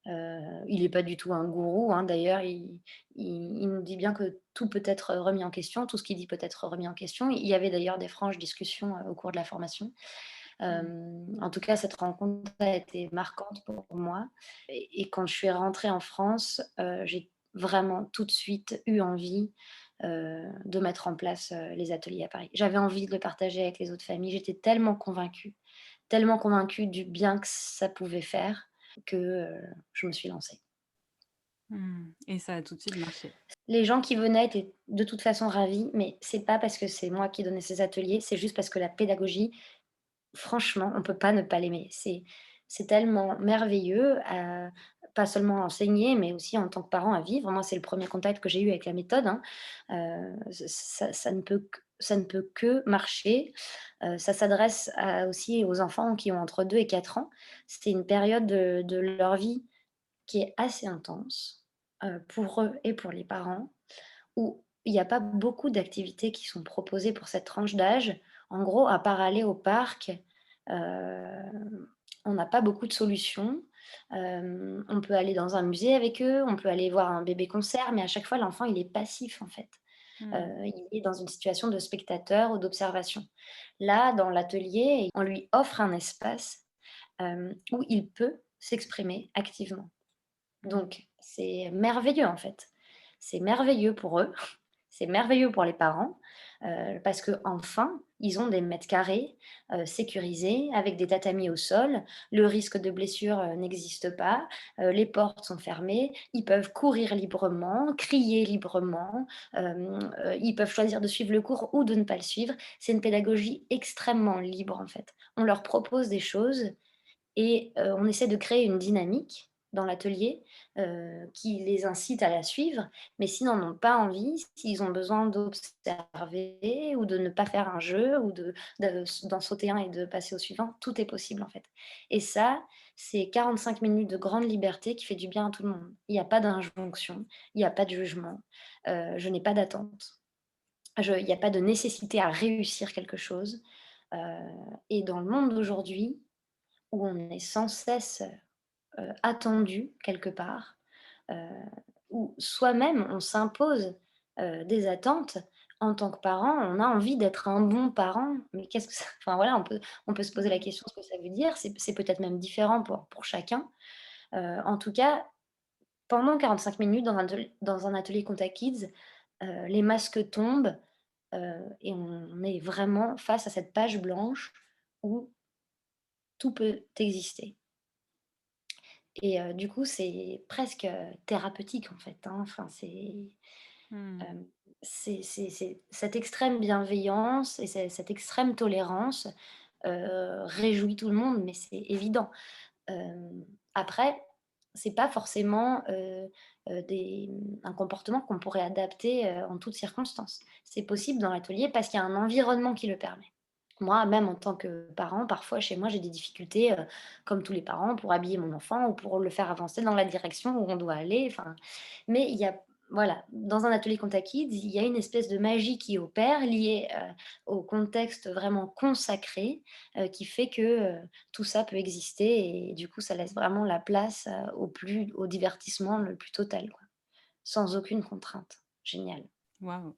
Il est pas du tout un gourou, hein, d'ailleurs, il nous dit bien que tout peut être remis en question, tout ce qu'il dit peut être remis en question. Il y avait d'ailleurs des franches discussions, au cours de la formation. Mmh. En tout cas, cette rencontre a été marquante pour moi et quand je suis rentrée en France, j'ai vraiment tout de suite eu envie, de mettre en place, les ateliers à Paris. J'avais envie de le partager avec les autres familles. J'étais tellement convaincue du bien que ça pouvait faire que, je me suis lancée. Mmh et ça a tout de suite marché? Les gens qui venaient étaient de toute façon ravis, mais c'est pas parce que c'est moi qui donnais ces ateliers, c'est juste parce que la pédagogie, franchement, on peut pas ne pas l'aimer. C'est tellement merveilleux, pas seulement à enseigner, mais aussi en tant que parent à vivre. Moi, c'est le premier contact que j'ai eu avec la méthode, hein. Ça ne peut que marcher. Ça s'adresse aussi aux enfants qui ont entre 2 et 4 ans. C'est une période de leur vie qui est assez intense, pour eux et pour les parents, où il y a pas beaucoup d'activités qui sont proposées pour cette tranche d'âge. En gros, à part aller au parc, on n'a pas beaucoup de solutions. On peut aller dans un musée avec eux, on peut aller voir un bébé concert, mais à chaque fois, l'enfant, il est passif, en fait. Mmh. Il est dans une situation de spectateur ou d'observation. Là, dans l'atelier, on lui offre un espace, où il peut s'exprimer activement. Mmh. Donc c'est merveilleux, en fait. C'est merveilleux pour eux, c'est merveilleux pour les parents, parce qu'enfin, ils ont des mètres carrés, sécurisés avec des tatamis au sol. Le risque de blessure, n'existe pas, les portes sont fermées, ils peuvent courir librement, crier librement, ils peuvent choisir de suivre le cours ou de ne pas le suivre. C'est une pédagogie extrêmement libre, en fait. On leur propose des choses et on essaie de créer une dynamique dans l'atelier, qui les incite à la suivre. Mais s'ils n'en ont pas envie, s'ils ont besoin d'observer ou de ne pas faire un jeu ou d'en sauter un et de passer au suivant, tout est possible, en fait. Et ça, c'est 45 minutes de grande liberté qui fait du bien à tout le monde. Il y a pas d'injonction, il y a pas de jugement, je n'ai pas d'attente. Il y a pas de nécessité à réussir quelque chose, heu et dans le monde d'aujourd'hui, où on est sans cesse, attendu quelque part, heu, où soi-même on s'impose, des attentes. En tant que parent, on a envie d'être un bon parent, mais qu'est-ce que ça enfin voilà, on peut se poser la Mmh. question ce que ça veut dire. C'est peut-être même différent pour chacun. En tout cas, pendant 45 minutes dans un atelier Contact Kids, les masques tombent, et on est vraiment face à cette page blanche où tout peut exister. Et du coup, c'est presque, thérapeutique, en fait, hein. Enfin, Mmh. hem, c'est cette extrême bienveillance et cette extrême tolérance, réjouit tout le monde, mais c'est évident. Après, c'est pas forcément, un comportement qu'on pourrait adapter, en toutes circonstances. C'est possible dans l'atelier parce qu'il y a un environnement qui le permet. Moi, même en tant que parent, parfois chez moi, j'ai des difficultés, comme tous les parents, pour habiller mon enfant ou pour le faire avancer dans la direction où on doit aller, enfin, mais il y a voilà, dans un atelier Contact Kids, il y a une espèce de magie qui opère liée, au contexte vraiment consacré, qui fait que, tout ça peut exister et du coup, ça laisse vraiment la place, au divertissement le plus total, quoi, sans aucune contrainte. Génial. Waouh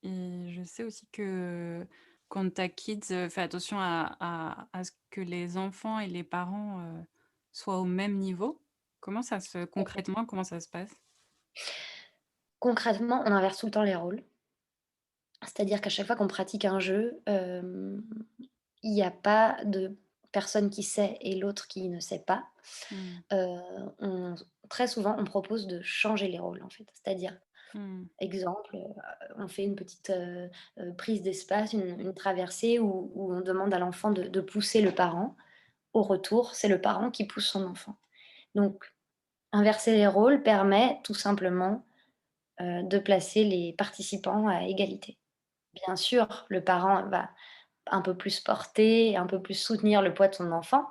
et je sais aussi que Contact Kids, fait attention à ce que les enfants et les parents, soient au même niveau. Concrètement, comment ça se passe? Concrètement, on inverse tout le temps les rôles. C'est-à-dire qu'à chaque fois qu'on pratique un jeu, il y a pas de personne qui sait et l'autre qui ne sait pas. Mmh. Heu, on Très souvent, on propose de changer les rôles, en fait. C'est-à-dire, Mmh. exemple, on fait une petite, prise d'espace, une traversée où on demande à l'enfant de pousser le parent. Au retour, c'est le parent qui pousse son enfant. Donc inverser les rôles permet tout simplement, de placer les participants à égalité. Bien sûr, le parent va un peu plus porter, un peu plus soutenir le poids de son enfant,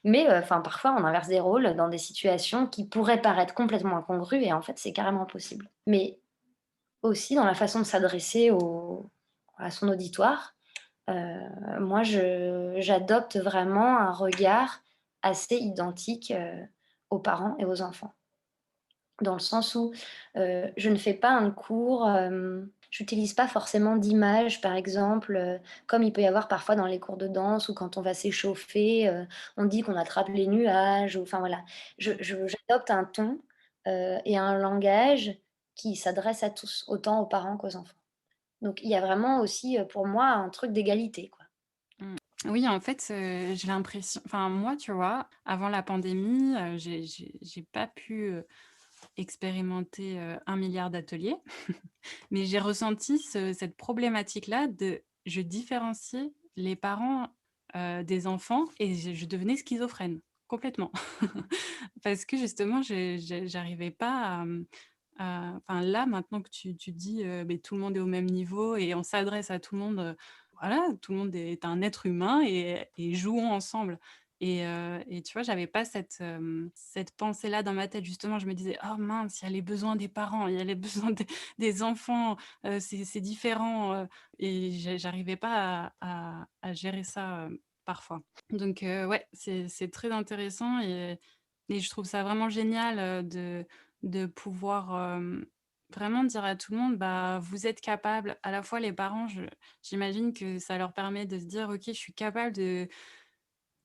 mais enfin, parfois, on inverse des rôles dans des situations qui pourraient paraître complètement incongrues et en fait, c'est carrément possible. Mais aussi dans la façon de s'adresser à son auditoire, moi, j'adopte vraiment un regard assez identique, aux parents et aux enfants. Dans le sens où, je ne fais pas un cours, j'utilise pas forcément d'images, par exemple, comme il peut y avoir parfois dans les cours de danse ou quand on va s'échauffer, on dit qu'on attrape les nuages ou enfin voilà. J'adopte un ton, et un langage qui s'adresse à tous, autant aux parents qu'aux enfants. Donc il y a vraiment aussi, pour moi, un truc d'égalité, quoi. Mmh. Oui, en fait, j'ai l'impression enfin moi, tu vois, avant la pandémie, j'ai pas pu, expérimenter, 1 000 000 d'ateliers, mais j'ai ressenti cette problématique-là de je différenciais les parents, des enfants et je devenais schizophrène, complètement. Parce que justement, j'arrivais pas enfin là, maintenant que tu dis, beh, tout le monde est au même niveau et on s'adresse à tout le monde, voilà, tout le monde est un être humain et jouons ensemble et tu vois, j'avais pas cette pensée-là dans ma tête. Justement, je me disais: «Oh mince, il y a les besoins des parents, il y a les besoins des enfants, c'est différent», et j'arrivais pas à gérer ça, parfois. Donc ouais, c'est très intéressant et je trouve ça vraiment génial, de pouvoir, vraiment dire à tout le monde: «Bah, vous êtes capables». À la fois les parents, j'imagine que ça leur permet de se dire: «OK, je suis capable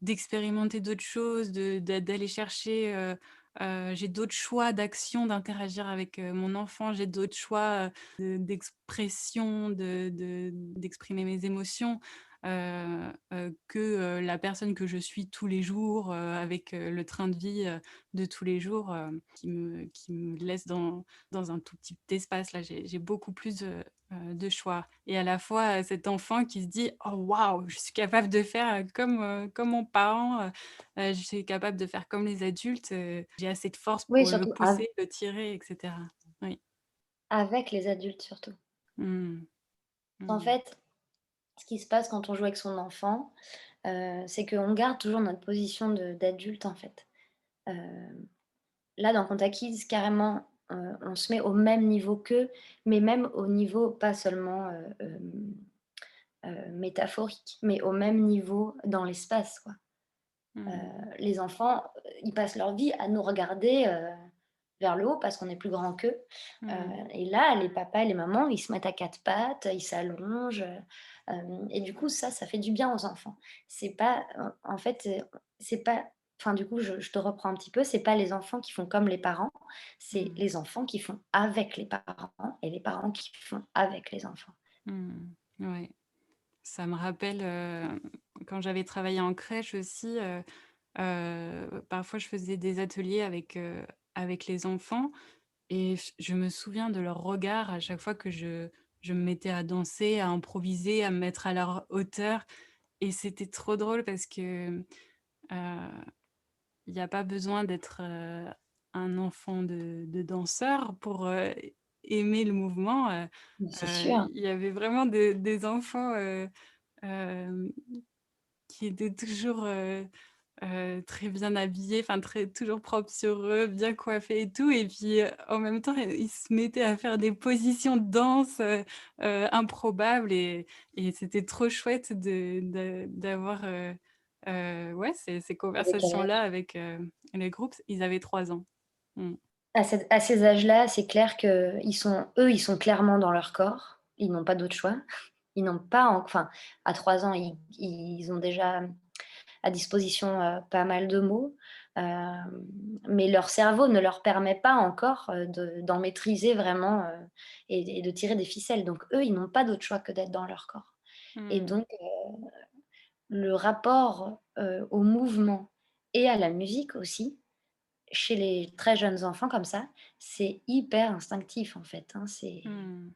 d'expérimenter d'autres choses, d'aller chercher, j'ai d'autres choix d'action, d'interagir avec, mon enfant, j'ai d'autres choix, d'expression, d'exprimer mes émotions, que, la personne que je suis tous les jours, avec, le train de vie, de tous les jours, qui me laisse dans un tout petit espace là. J'ai beaucoup plus de choix et à la fois, cet enfant qui se dit: «Oh waouh, je suis capable de faire, comme mon parent, je suis capable de faire comme les adultes, j'ai assez de force Oui, pour le surtout pousser, le tirer» et cetera. Oui. avec les adultes surtout. Mmh. En Mmh. fait, ce qui se passe quand on joue avec son enfant, c'est qu'on garde toujours notre position d'adulte, en fait. Hem, Là, dans Contact carrément, on se met au même niveau qu'eux, mais même au niveau pas seulement, métaphorique, mais au même niveau dans l'espace, quoi. Mmh. Les enfants, ils passent leur vie à nous regarder, vers le haut parce qu'on est plus grand qu'eux, heu Mmh. et là, les papas et les mamans, ils se mettent à 4 pattes, ils s'allongent, et du coup, ça fait du bien aux enfants. C'est pas, en fait, c'est pas enfin, du coup, je te reprends un petit peu, c'est pas les enfants qui font comme les parents, c'est Mmh. les enfants qui font avec les parents et les parents qui font avec les enfants. Mmh. Ouais. Ça me rappelle, quand j'avais travaillé en crèche aussi, parfois je faisais des ateliers avec les enfants et je me souviens de leur regard à chaque fois que je me mettais à danser, à improviser, à me mettre à leur hauteur et c'était trop drôle parce que, il y a pas besoin d'être, un enfant de danseur pour, aimer le mouvement, Mais c'est sûr. il y avait vraiment des enfants, hem, qui étaient toujours, très bien habillés, enfin très toujours propres sur eux, bien coiffés et tout et puis, en même temps, ils se mettaient à faire des positions de danse, improbables et c'était trop chouette d'avoir, ouais, ces Avec quel conversations-là âge? avec, les groupes. Ils avaient 3 ans. Mmh. À ces âges-là, c'est clair qu'ils sont eux, ils sont clairement dans leur corps. Ils n'ont pas d'autre choix. Ils n'ont pas en enfin, à 3 ans, ils ont déjà à disposition, pas mal de mots, mais leur cerveau ne leur permet pas encore, d'en maîtriser vraiment, et de tirer des ficelles. Donc eux, ils n'ont pas d'autre choix que d'être dans leur corps et Mmh. donc le rapport, au mouvement et à la musique aussi, chez les très jeunes enfants comme ça, c'est hyper instinctif en fait, hein. Mmh.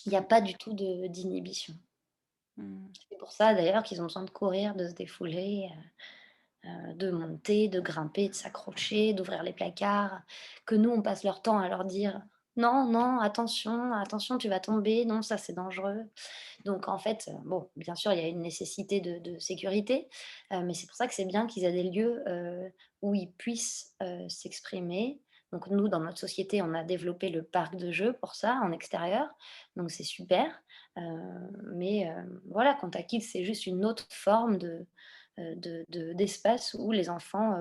Il y a pas du tout de d'inhibition. Mmh. C'est pour ça d'ailleurs qu'ils ont besoin de courir, de se défouler, de monter, de grimper, de s'accrocher, d'ouvrir les placards, que nous on passe leur temps à leur dire: «Non, non, attention, attention, tu vas tomber, non, ça c'est dangereux». Donc en fait, bon, bien sûr, il y a une nécessité de sécurité, mais c'est pour ça que c'est bien qu'ils aient des lieux, où ils puissent, s'exprimer. Donc nous, dans notre société, on a développé le parc de jeux pour ça, en extérieur, donc c'est super. Heu, mais voilà, Contact Kids, c'est juste une autre forme d'espace où les enfants,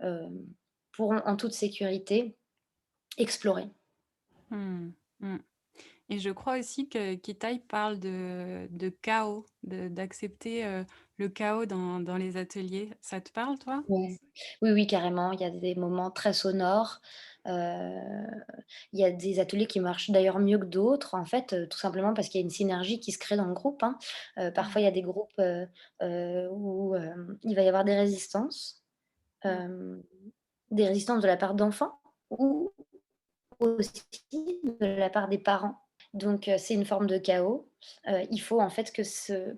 hem, pourront en toute sécurité explorer. Mmh. Mmh. Et je crois aussi que Kitaï parle de chaos, d'accepter, le chaos dans les ateliers. Ça te parle, toi? Ouais. Oui, oui, carrément, il y a des moments très sonores. Heu, il y a des ateliers qui marchent d'ailleurs mieux que d'autres, en fait, tout simplement parce qu'il y a une synergie qui se crée dans le groupe, hein. Parfois, Mmh. il y a des groupes, où, il va y avoir Mmh. hem, des résistances de la part d'enfants ou aussi de la part des parents. Donc c'est une forme de chaos. Il faut en fait que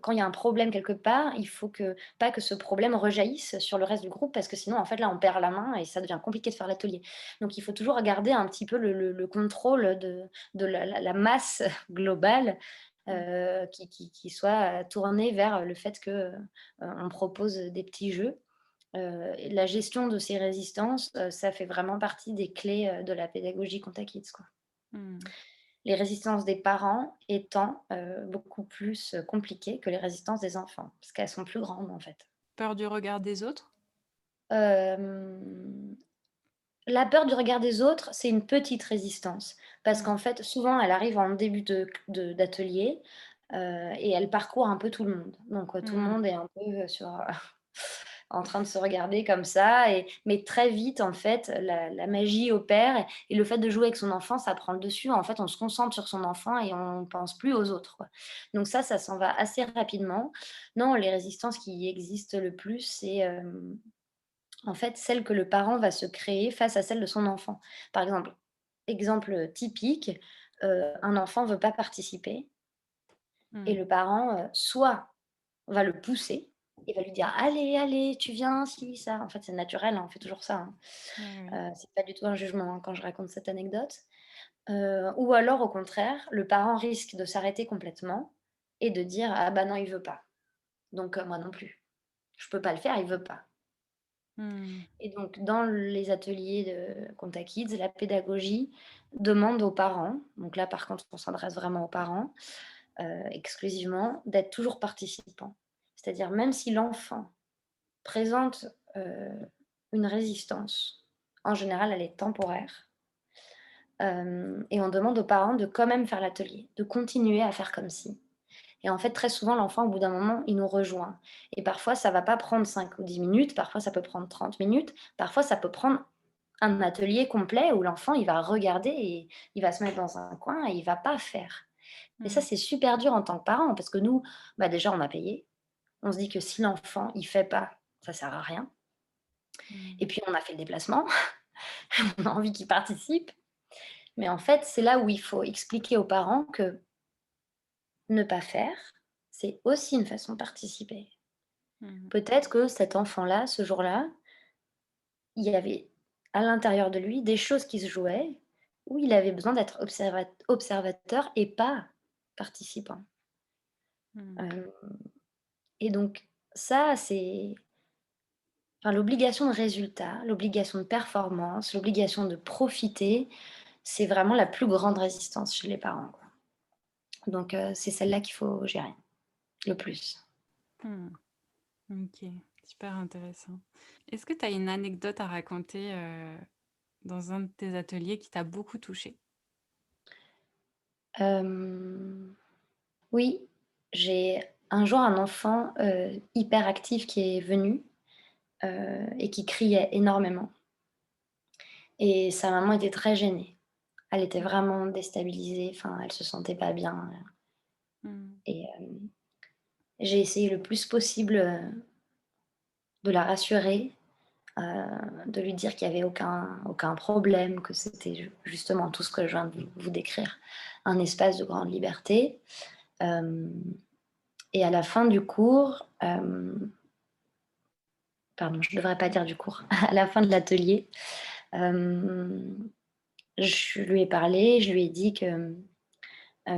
quand il y a un problème quelque part, il faut que pas que ce problème rejaillisse sur le reste du groupe parce que sinon en fait là on perd la main et ça devient compliqué de faire l'atelier. Donc il faut toujours garder un petit peu le contrôle de la masse globale, Mmh. qui soit tournée vers le fait que, on propose des petits jeux. Et la gestion de ces résistances, ça fait vraiment partie des clés, de la pédagogie Contact Kids, quoi. Mmh. Les résistances des parents étant, beaucoup plus, compliquées que les résistances des enfants, parce qu'elles sont plus grandes, en fait. Peur du regard des autres? Hem, la peur du regard des autres, c'est une petite résistance, parce Mmh. qu'en fait, souvent, elle arrive en début d'atelier, et elle parcourt un peu tout le monde. Donc, tout le Mmh. monde est un peu, en train de se regarder comme ça mais très vite, en fait, la magie opère et le fait de jouer avec son enfant, ça prend le dessus. En fait, on se concentre sur son enfant et on pense plus aux autres, quoi. Donc ça s'en va assez rapidement. Non, les résistances qui existent le plus, c'est, en fait, celles que le parent va se créer face à celles de son enfant. Par exemple typique, un enfant veut pas participer et Mmh. le parent, soit va le pousser et va lui dire: «Allez, allez, tu viens, ci, ça». En fait, c'est naturel, hein, on fait toujours ça, hein. Ouais, ouais. C'est pas du tout un jugement, hein, quand je raconte cette anecdote. Ou alors au contraire, le parent risque de s'arrêter complètement et de dire: «Ah bah non, il veut pas, donc moi non plus. Je peux pas le faire, il veut pas». Mmh. Et donc dans les ateliers de Contact Kids, la pédagogie demande aux parents, donc là par contre on s'adresse vraiment aux parents, exclusivement, d'être toujours participants. C'est-à-dire même si l'enfant présente, une résistance, en général elle est temporaire, et on demande aux parents de quand même faire l'atelier, de continuer à faire comme si. Et en fait, très souvent, l'enfant, au bout d'un moment, il nous rejoint. Et parfois, ça va pas prendre 5 ou 10 minutes, parfois ça peut prendre 30 minutes, parfois ça peut prendre un atelier complet où l'enfant, il va regarder et il va se mettre dans un coin et il va pas faire. Et ça, Mmh. c'est super dur en tant que parent parce que nous, bah, déjà, on a payé. On se dit que si l'enfant, il fait pas, ça sert à rien. Mmh. Et puis, on a fait le déplacement, on a envie qu'il participe. Mais en fait, c'est là où il faut expliquer aux parents que ne pas faire, c'est aussi une façon de participer. Mmh. Peut-être que cet enfant-là, ce jour-là, il y avait à l'intérieur de lui des choses qui se jouaient, où il avait besoin d'être observateur et pas participant. Mmh. Hem et donc ça, c'est enfin l'obligation de résultat, l'obligation de performance, l'obligation de profiter, c'est vraiment la plus grande résistance chez les parents, quoi. Donc c'est celle-là qu'il faut gérer le plus. Mmh. OK, super intéressant. Est-ce que tu as une anecdote à raconter, dans un de tes ateliers qui t'a beaucoup touchée? Hem, oui, j'ai un jour un enfant, hyperactif qui est venu, et qui criait énormément et sa maman était très gênée. Elle était Mmh. vraiment déstabilisée, enfin, elle se sentait pas bien, Mmh. et j'ai essayé le plus possible, de la rassurer, de lui dire qu'il y avait aucun problème, que c'était justement tout ce que je viens de vous décrire, un espace de grande liberté. Hem et à la fin du cours, pardon, je ne devrais pas dire du cours, à la fin de l'atelier, hem, je lui ai parlé, je lui ai dit que,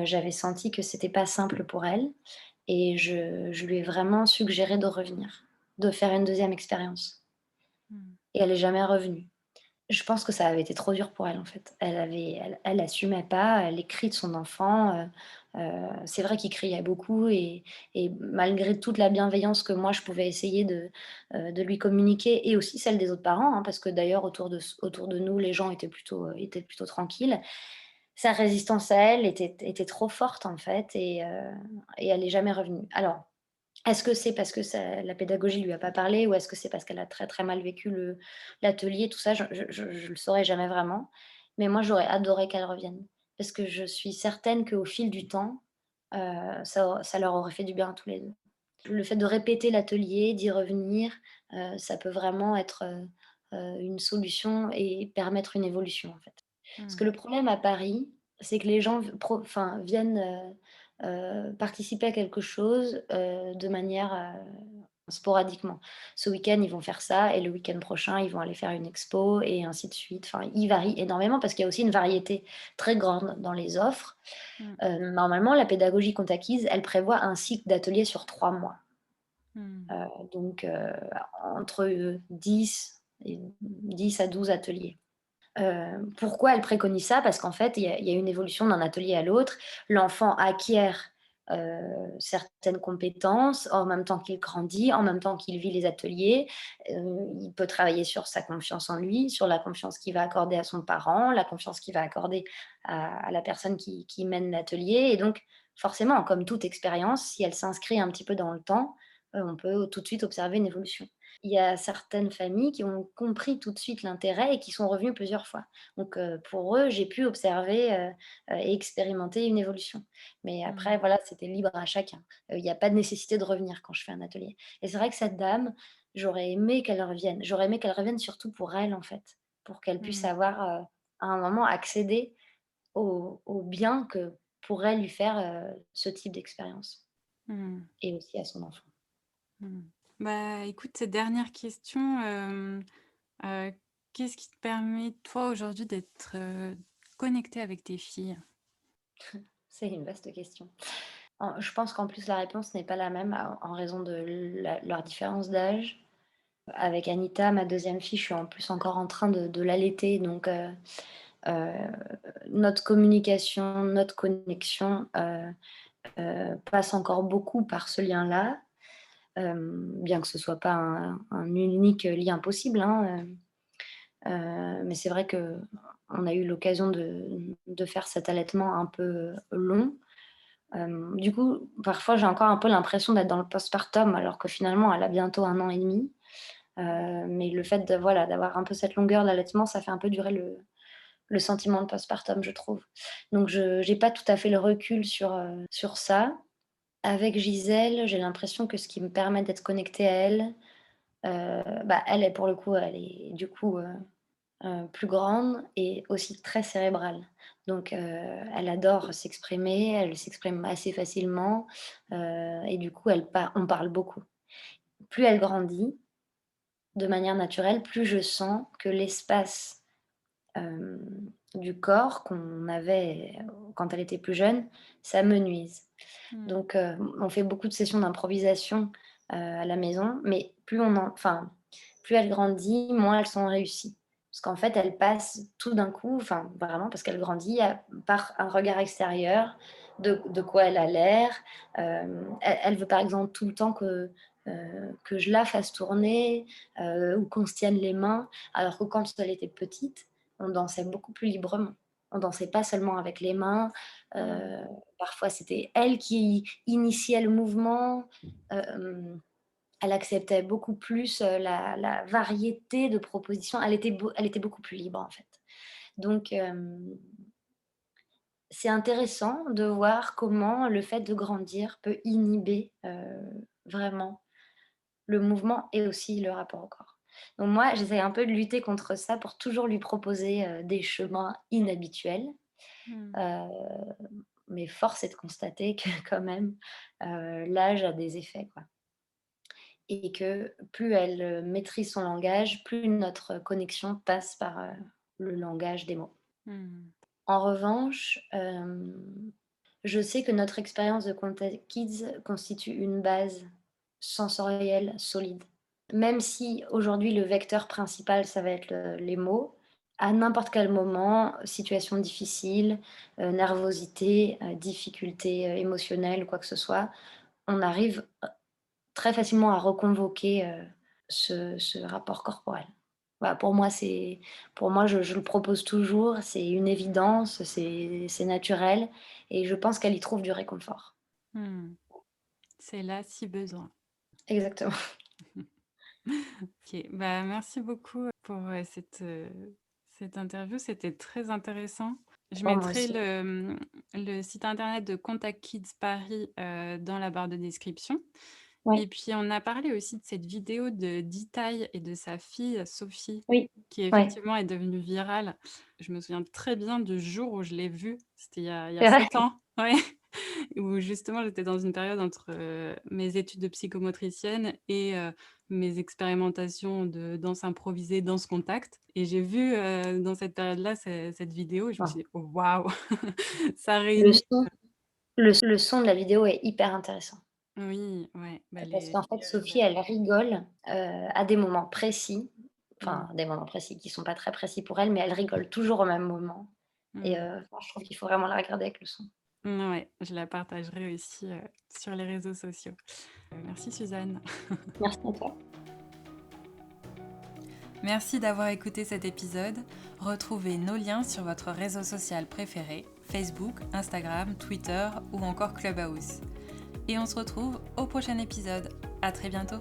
j'avais senti que c'était pas simple pour elle et je lui ai vraiment suggéré de revenir, de faire une deuxième expérience Mmh. et elle est jamais revenue. Je pense que ça avait été trop dur pour elle, en fait. Elle assumait pas, les cris de son enfant, C'est vrai qu'il criait beaucoup et malgré toute la bienveillance que moi je pouvais essayer de lui communiquer et aussi celle des autres parents, hein, parce que d'ailleurs autour de nous, les gens étaient plutôt tranquilles. Sa résistance à elle était trop forte en fait et elle est jamais revenue. Alors, est-ce que c'est parce que la pédagogie lui a pas parlé ou est-ce que c'est parce qu'elle a très, très mal vécu l'atelier, tout ça? Je le saurais jamais vraiment. Mais moi, j'aurais adoré qu'elle revienne. Parce que je suis certaine qu'au fil du temps, ça leur aurait fait du bien à tous les 2. Le fait de répéter l'atelier, d'y revenir, ça peut vraiment être, une solution et permettre une évolution, en fait. Parce que Mmh. le problème à Paris, c'est que les gens viennent, participer à quelque chose, de manière, sporadiquement. Ce week-end, ils vont faire ça et le week-end prochain, ils vont aller faire une expo et ainsi de suite. Enfin, ils varient énormément parce qu'il y a aussi une variété très grande dans les offres. Mmh. Normalement, la pédagogie compte acquise, elle prévoit un cycle d'ateliers sur 3 mois. Mmh. Donc entre, 10 à 12 ateliers. Pourquoi elle préconise ça? Parce qu'en fait, il y a une évolution d'un atelier à l'autre. L'enfant acquiert, certaines compétences en même temps qu'il grandit, en même temps qu'il vit les ateliers. Il peut travailler sur sa confiance en lui, sur la confiance qu'il va accorder à son parent, la confiance qu'il va accorder à la personne qui mène l'atelier et donc forcément, comme toute expérience, si elle s'inscrit un petit peu dans le temps, on peut tout de suite observer une évolution. Il y a certaines familles qui ont compris tout de suite l'intérêt et qui sont revenues plusieurs fois. Donc, pour eux, j'ai pu observer, et expérimenter une évolution. Mais après, Mmh. voilà, c'était libre à chacun. Il y a pas de nécessité de revenir quand je fais un atelier. Et c'est vrai que cette dame, j'aurais aimé qu'elle revienne. J'aurais aimé qu'elle revienne surtout pour elle, en fait, pour qu'elle puisse Mmh. avoir, à un moment accéder au bien que pourrait lui faire, ce type d'expérience Mmh. et aussi à son enfant. Mmh. Bah, écoute, cette dernière question, heu, qu'est-ce qui te permet, toi, aujourd'hui, d'être, connectée avec tes filles? C'est une vaste question. Je pense qu'en plus la réponse n'est pas la même en raison de leur différence d'âge. Avec Anita, ma deuxième fille, je suis en plus encore en train de l'allaiter donc heu, notre communication, notre connexion, passe encore beaucoup par ce lien-là, bien que ce soit pas un unique lien possible, hein, mais c'est vrai qu'on a eu l'occasion de faire cet allaitement un peu long. Du coup, parfois, j'ai encore un peu l'impression d'être dans le postpartum alors que finalement, elle a bientôt 1 an et demi. Mais le fait de voilà, d'avoir un peu cette longueur d'allaitement, ça fait un peu durer le sentiment de postpartum, je trouve. Donc je j'ai pas tout à fait le recul sur ça. Avec Gisèle, j'ai l'impression que ce qui me permet d'être connectée à elle, bah, elle est pour le coup, elle est du coup, plus grande et aussi très cérébrale. Donc elle adore s'exprimer, elle s'exprime assez facilement, et du coup on parle beaucoup. Plus elle grandit, de manière naturelle, plus je sens que l'espace, du corps qu'on avait quand elle était plus jeune, ça me nuise. Mmh. Donc on fait beaucoup de sessions d'improvisation, à la maison, mais plus elle grandit, moins elles sont réussies. Parce qu'en fait, elle passe tout d'un coup, enfin vraiment parce qu'elle grandit par un regard extérieur de quoi elle a l'air. Elle veut par exemple tout le temps que je la fasse tourner, ou qu'on se tienne les mains, alors que quand elle était petite, on dansait beaucoup plus librement. On dansait pas seulement avec les mains, Mmh. heu, parfois c'était elle qui initiait le mouvement, hem, elle acceptait beaucoup plus, la variété de propositions. Elle était beaucoup plus libre, en fait. Donc c'est intéressant de voir comment le fait de grandir peut inhiber, vraiment le mouvement et aussi le rapport au corps. Donc moi, j'essaie un peu de lutter contre ça pour toujours lui proposer, des chemins inhabituels, Mmh. heu, mais force est de constater que quand même, l'âge a des effets, quoi et que plus elle, maîtrise son langage, plus notre connexion passe par, le langage des mots. Mmh. En revanche, je sais que notre expérience de Contact Kids constitue une base sensorielle solide. Même si aujourd'hui le vecteur principal, ça va être les mots, À n'importe quel moment, situation difficile, nervosité, difficulté, émotionnelle, quoi que ce soit, on arrive très facilement à reconvoquer, ce rapport corporel. Voilà, pour moi, je le propose toujours, c'est une évidence, c'est naturel et je pense qu'elle y trouve du réconfort. Mmh. C'est là si besoin. Exactement. OK, bah, merci beaucoup pour, cette interview, c'était très intéressant. Je Oh, moi mettrai aussi. le site internet de Contact Kids Paris, dans la barre de description Oui, et puis on a parlé aussi de cette vidéo de d'Itai et de sa fille Sophie oui, qui ouais. effectivement est devenue virale. Je me souviens très bien du jour où je l'ai vue, c'était il y a C'est vrai? 7 ans, ouais, où justement j'étais dans une période entre, mes études de psychomotricienne et mes expérimentations de danse improvisée, danse contact et j'ai vu, dans cette période-là, cette vidéo et je me Waouh. suis dit: «Oh waouh!» Ça Le réunit son le son de la vidéo est hyper intéressant. oui, ouais, bah, Parce les qu'en fait, les Sophie, révélations. elle rigole, à des moments précis, Mmh. enfin, des moments précis qui sont pas très précis pour elle, mais elle rigole toujours au même moment et Mmh. enfin, je trouve qu'il faut vraiment la regarder avec le son. Ouais, je la partagerai aussi, sur les réseaux sociaux. Merci Suzanne. Merci à toi. Merci d'avoir écouté cet épisode. Retrouvez nos liens sur votre réseau social préféré, Facebook, Instagram, Twitter ou encore Clubhouse. Et on se retrouve au prochain épisode. À très bientôt.